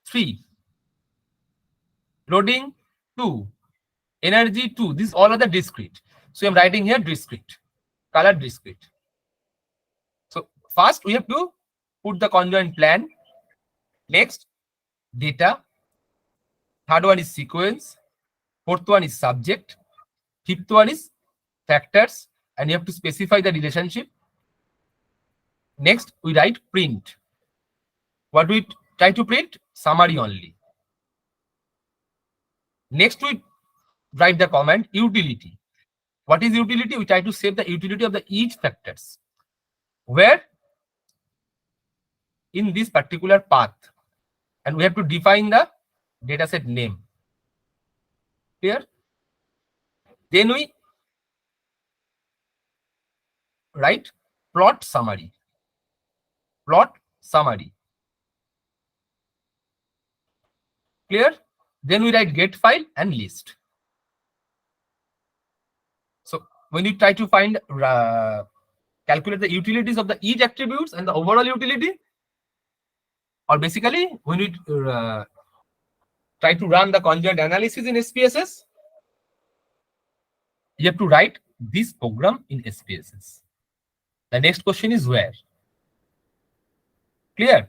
3. Loading 2. Energy 2. These all are the discrete. So I'm writing here discrete. Color discrete. So first we have to put the conjoint plan. Next, data. Third one is sequence. Fourth one is subject. Fifth one is factors. And you have to specify the relationship. Next, we write print. What we try to print? Summary only. Next, we write the command utility. What is utility? We try to save the utility of the each factors. Where? In this particular path. And we have to define the dataset name. Clear? Then we write plot summary. Plot summary. Clear? Then we write get file and list. So when you try to find calculate the utilities of the each attributes and the overall utility, or basically when we try to run the conjoint analysis in SPSS, you have to write this program in SPSS. The next question is where? Clear?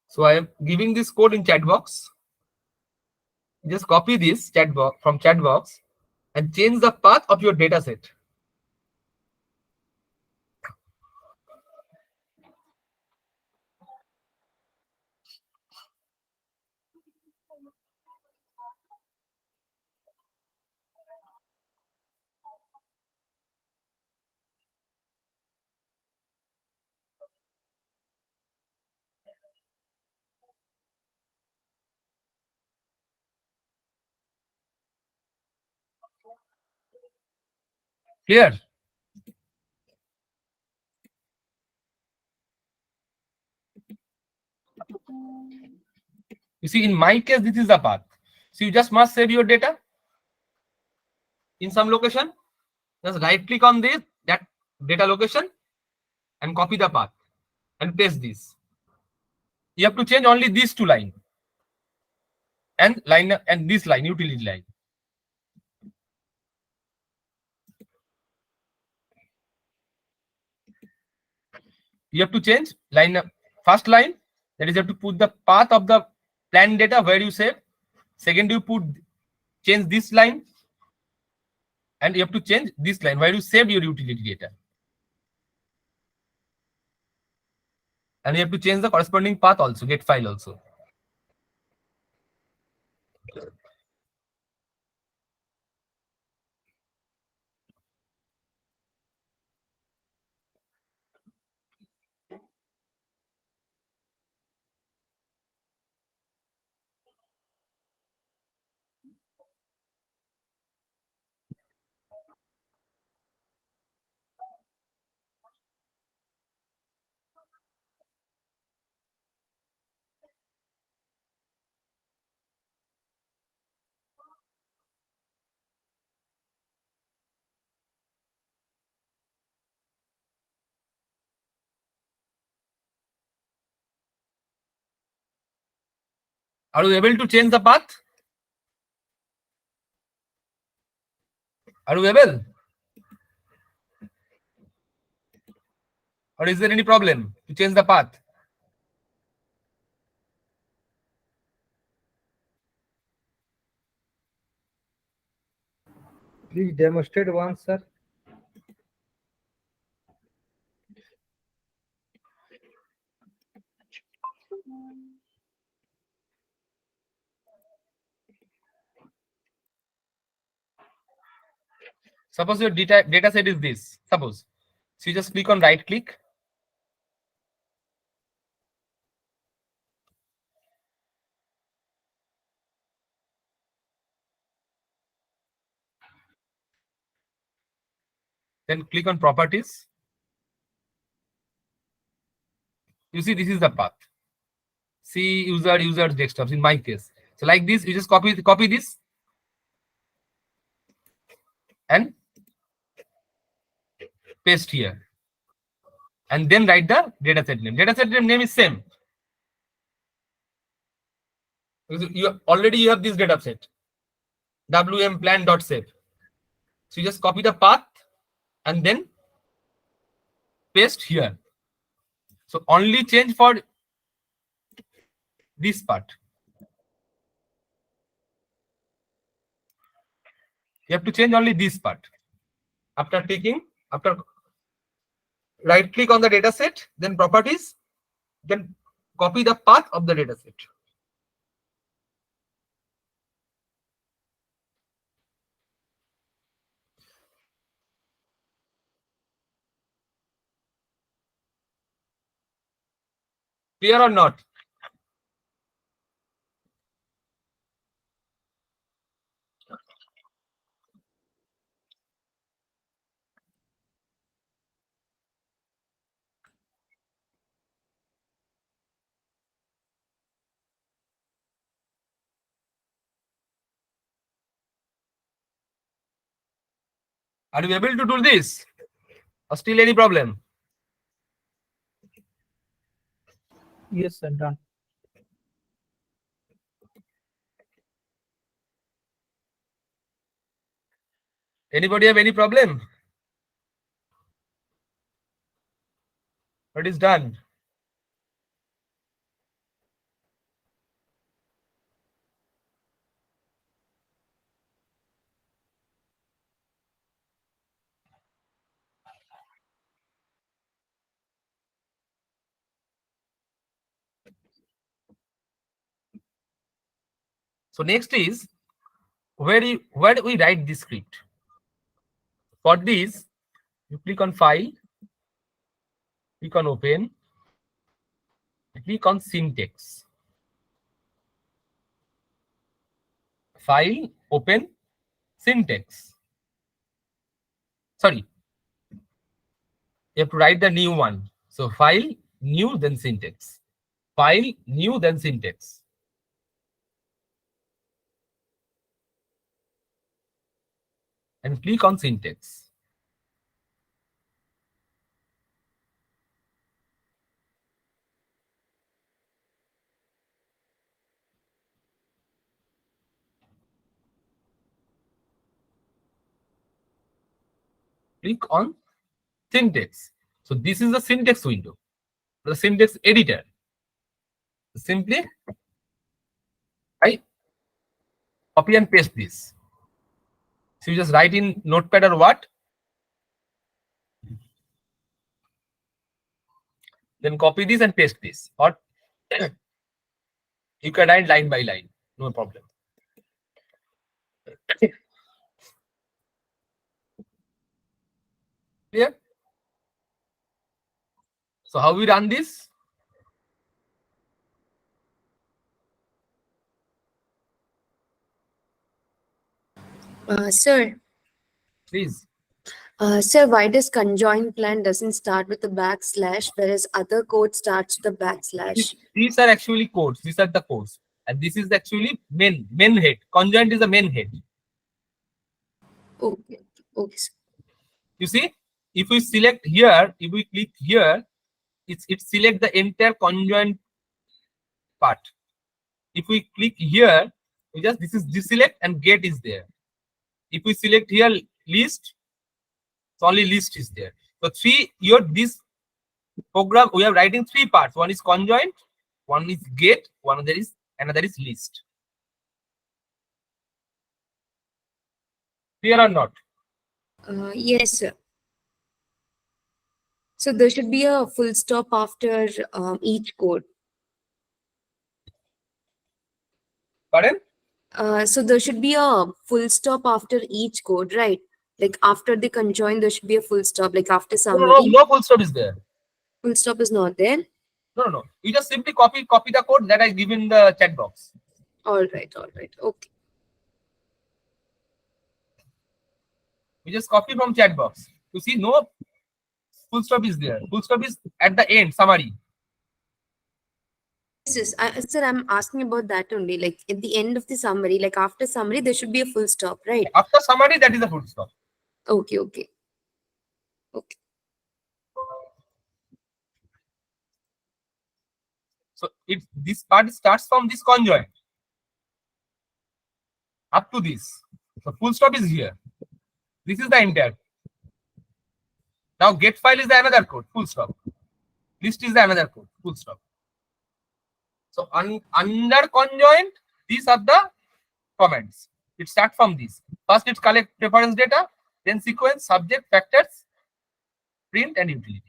So I am giving this code in chat box. Just copy this chat box from chat box and change the path of your data set. Clear? You see, in my case, this is the path. So you just must save your data in some location. Just right click on this, that data location, and copy the path and paste this. You have to change only these two lines and this line, utility line. You have to change first line, that is you have to put the path of the plan data where you save. Second, you change this line, and you have to change this line where you save your utility data. And you have to change the corresponding path also, get file also. Are you able to change the path? Are you able? Or is there any problem to change the path? Please demonstrate once, sir. Suppose your data set is this. Suppose. So you just click on right click. Then click on properties. You see, this is the path. See user desktops in my case. So like this, you just copy this and paste here. And then write the dataset name. Dataset name is same. Because you have this dataset. wmplan.save. So you just copy the path and then paste here. So only change for this part. You have to change only this part. After right click on the dataset, then properties, then copy the path of the dataset. Clear or not? Are you able to do this? Or still any problem? Yes, sir, done. Anybody have any problem? What is done? So next is where do we write this script? For this, you click on file, click on open, click on syntax. File, open, syntax. Sorry, you have to write the new one. So file, new, then syntax. File, new, then syntax. And click on syntax. Click on syntax. So this is the syntax window, the syntax editor. Simply I copy and paste this. So you just write in Notepad or what, then copy this and paste this, or you can write line by line, no problem. Clear? So how we run this? Sir, Please. sir, why does conjoint plan doesn't start with a backslash, whereas other code starts with a backslash? These are actually codes. These are the codes, and this is actually main head. Conjoint is the main head. Okay, okay, sir. You see, if we select here, if we click here, it select the entire conjoint part. If we click here, we just this is deselect and get is there. If we select here list, so only list is there. So this program we are writing three parts. One is conjoint, one is get, another is list. Clear or not? Yes, sir. So there should be a full stop after each code. Pardon? So there should be a full stop after each code, right? Like after the conjoint, there should be a full stop. Like after No, no, no, summary, no full stop is there. full stop is not there. No, no, no. You just simply copy the code that I give in the chat box. All right, okay. You just copy from chat box. You see, no full stop is there. Full stop is at the end, summary. Yes, sir, I'm asking about that only. Like at the end of the summary, like after summary, there should be a full stop, right? After summary, that is the full stop. Okay. So this part starts from this conjoint up to this. So full stop is here. This is the entire. Now get file is the another code. Full stop. List is the another code. Full stop. So under conjoint, these are the comments. It starts from this. First, it collect preference data, then sequence, subject, factors, print, and utility.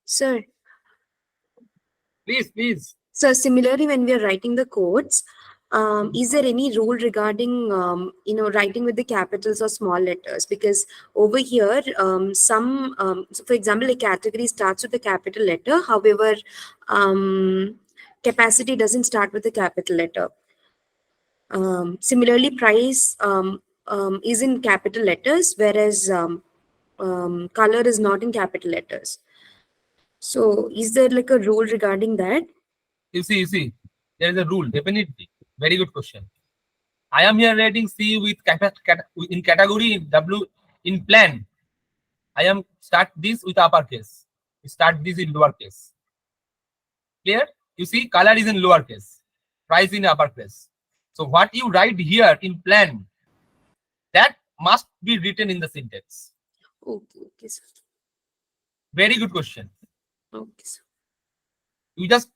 Sir, Please. so similarly, when we are writing the codes, is there any rule regarding writing with the capitals or small letters? Because over here, so for example, a category starts with a capital letter. However, capacity doesn't start with a capital letter. Similarly, price is in capital letters, whereas color is not in capital letters. So, is there like a rule regarding that? You see. There is a rule, definitely. Very good question. I am here writing C with in category, in W in plan. I am start this with uppercase. Start this in lowercase. Clear? You see, color is in lowercase, price in uppercase. So what you write here in plan, that must be written in the syntax. Okay, sir. Very good question. Okay, sir. You just,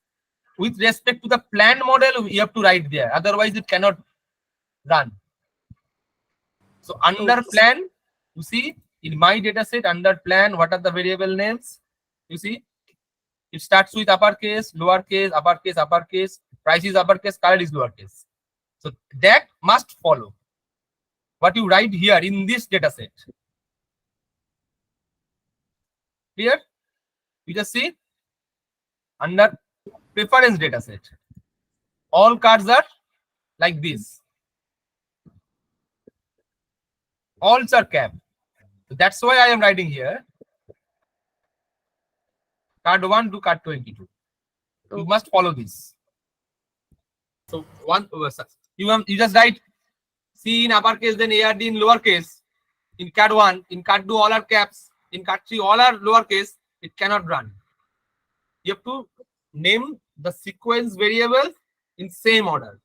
with respect to the plan model, you have to write there. Otherwise, it cannot run. So under Okay, sir. plan, you see, in my data set, under plan, what are the variable names? You see, it starts with uppercase, lowercase, uppercase, price is uppercase, color is lowercase. So that must follow what you write here in this data set. Clear? You just see under preference data set, all cards are like this. All are capped. So that's why I am writing here card 1 to card 22. You must follow this. So you just write C in uppercase, then ARD in lowercase. In card 1, in card 2, all are caps. In card 3, all are lowercase. It cannot run. You have to name the sequence variable in same order.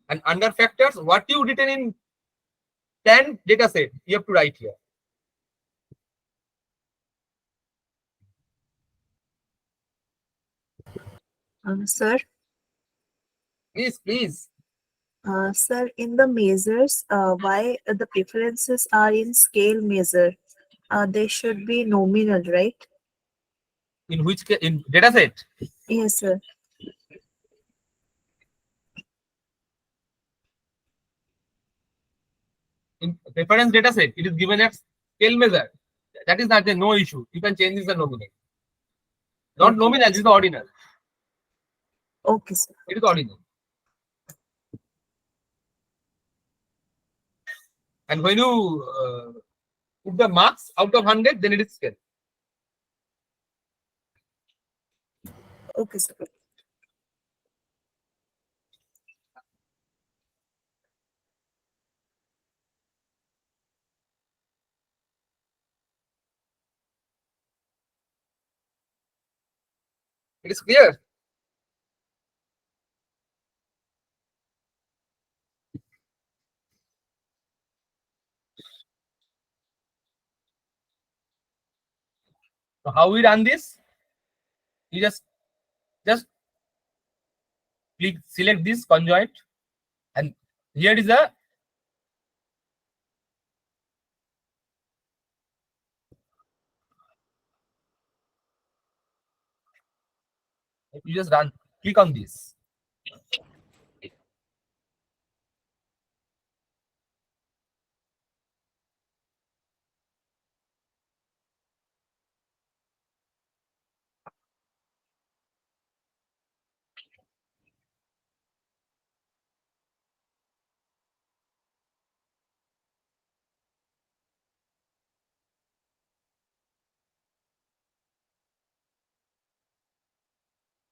And under factors, what you written in 10 data set, you have to write here. Sir, Please. sir, in the measures, why the preferences are in scale measure? They should be nominal, right? In which case, in data set? Yes, sir. In reference data set, it is given as scale measure. That is not no issue. You can change this the nominal. Not Okay. nominal, this is the ordinal. Okay, sir. It is ordinal. And when you put the marks out of 100, then it is scale. Okay, sir. It is clear. So how we run this? You just click, select this conjoint, and here is a you just run, click on this.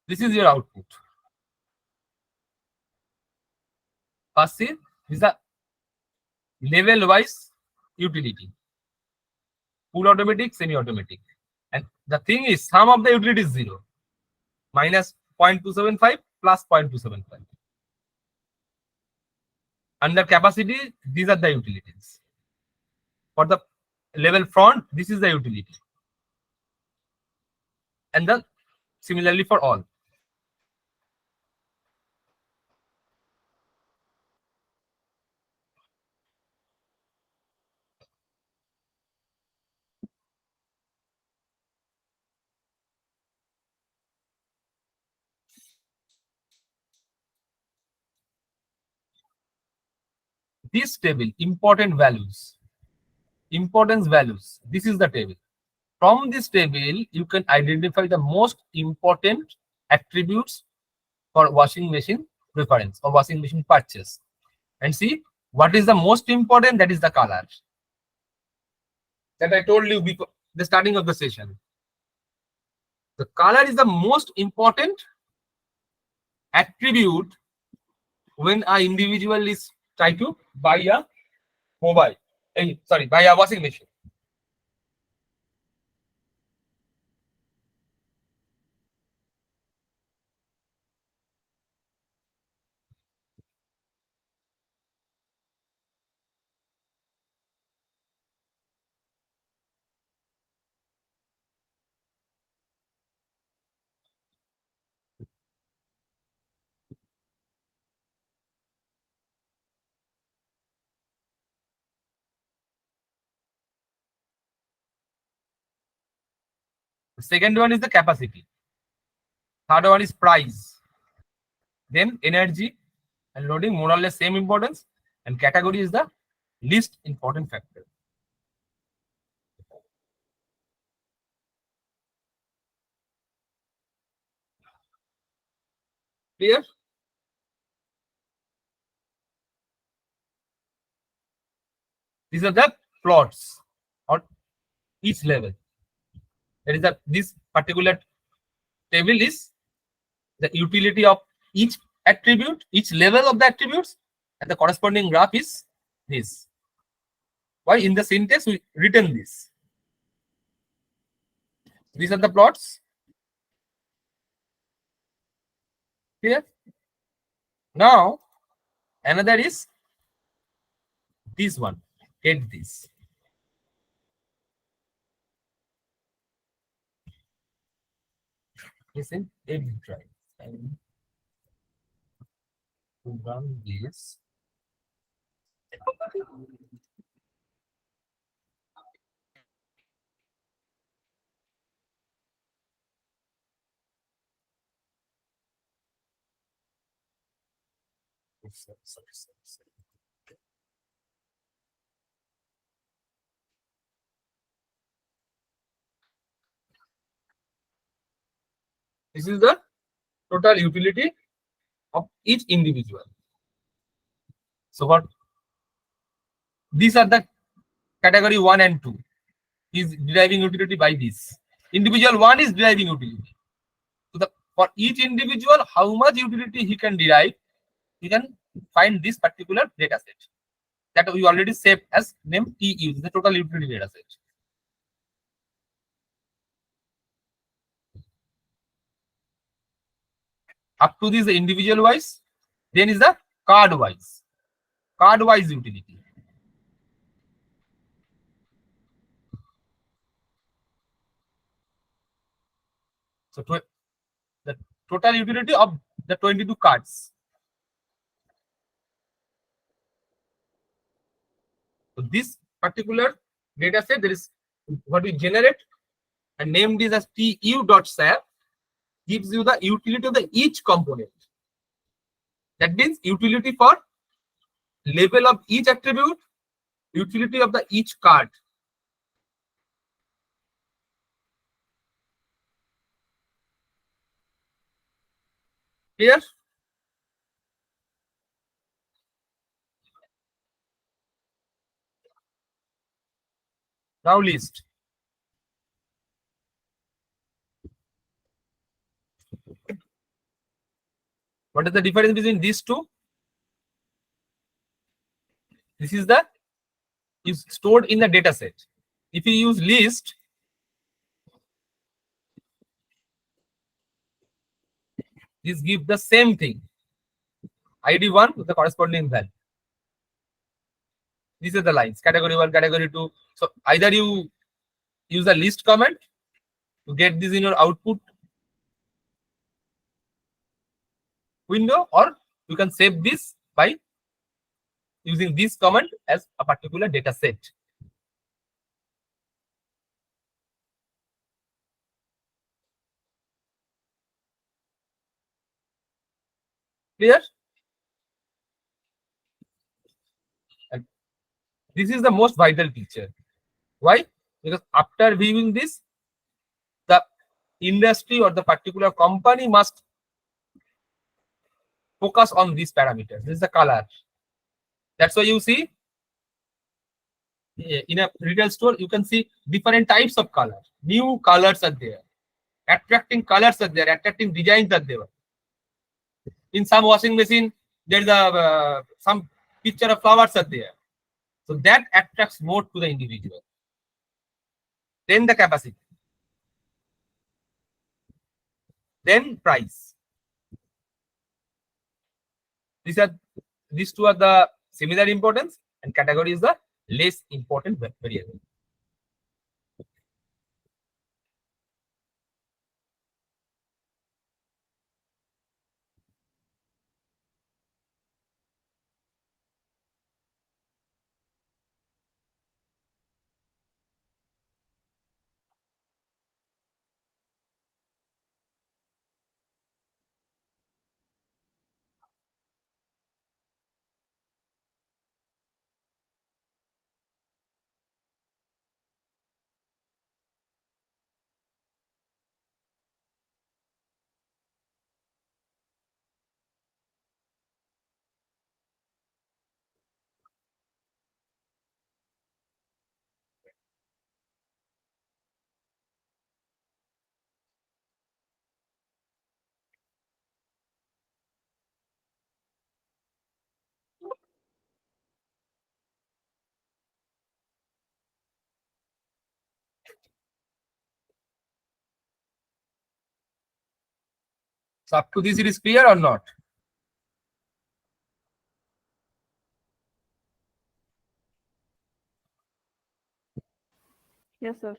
This is your output. First see, this is a level wise utility. Full automatic, semi-automatic. And the thing is, sum of the utility is 0. Minus 0.275 plus 0.275. Under capacity, these are the utilities. For the level front, this is the utility. And then similarly for all. This table, important values, importance values, this is the table. From this table, you can identify the most important attributes for washing machine preference or washing machine purchase. And see, what is the most important? That is the color. That I told you before the starting of the session. The color is the most important attribute when an individual is trying to buy a mobile. Buy a washing machine. The second one is the capacity. Third one is price. Then energy and loading, more or less same importance. And category is the least important factor. Clear? These are the plots on each level. That is this particular table is the utility of each attribute, each level of the attributes, and the corresponding graph is this. Why in the syntax we written this? These are the plots. Here. Now another is this one. Get this. Is in every drive. And to run this. Sorry. This is the total utility of each individual. So what? These are the category 1 and 2. Is deriving utility by this. Individual 1 is deriving utility. So for each individual, how much utility he can derive, he can find this particular data set that we already saved as name TU, the total utility data set. Up to this individual wise, then is the card wise. Card wise utility. So the total utility of the 22 cards. So this particular data set, there is what we generate and named this as tu.sap, gives you the utility of the each component. That means utility for level of each attribute, utility of the each card. Clear? Now list. What is the difference between these two? This is the is stored in the data set. If you use list, this gives the same thing. ID1 with the corresponding value. These are the lines, category 1, category 2. So either you use a list command to get this in your output window, or you can save this by using this command as a particular data set. Clear? And this is the most vital feature. Why? Because after viewing this, the industry or the particular company must focus on these parameters. This is the color. That's why you see in a retail store, you can see different types of colors. New colors are there. Attracting colors are there. Attracting designs are there. In some washing machine, there's a some picture of flowers are there. So that attracts more to the individual. Then the capacity. Then price. These two are the similar importance, and category is the less important variable. So up to this, it is clear or not? Yes, sir.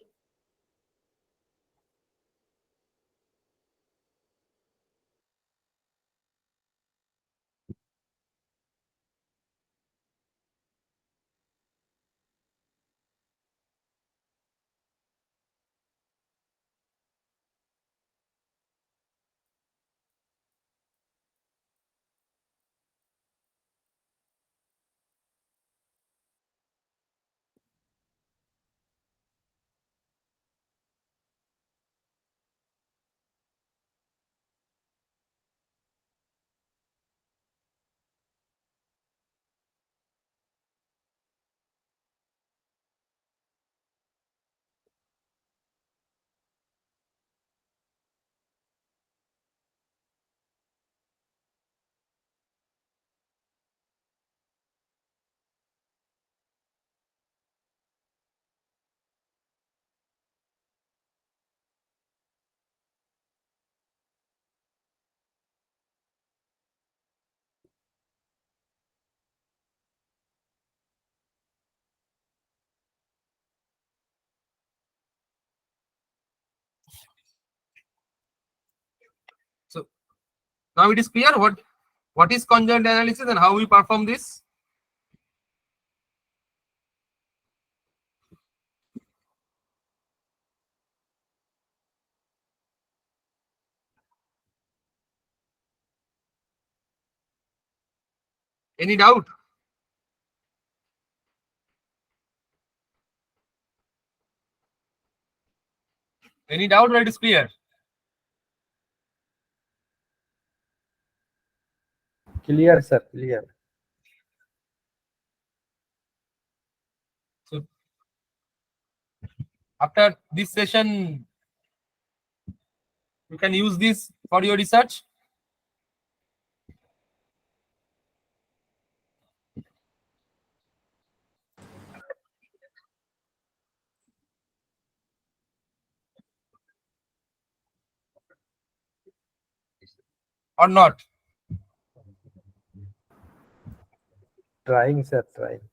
Now it is clear what is conjoint analysis and how we perform this. Any doubt? Any doubt or it is clear? Clear, sir. Clear. So after this session, you can use this for your research. Or not? Trying, sir. Trying.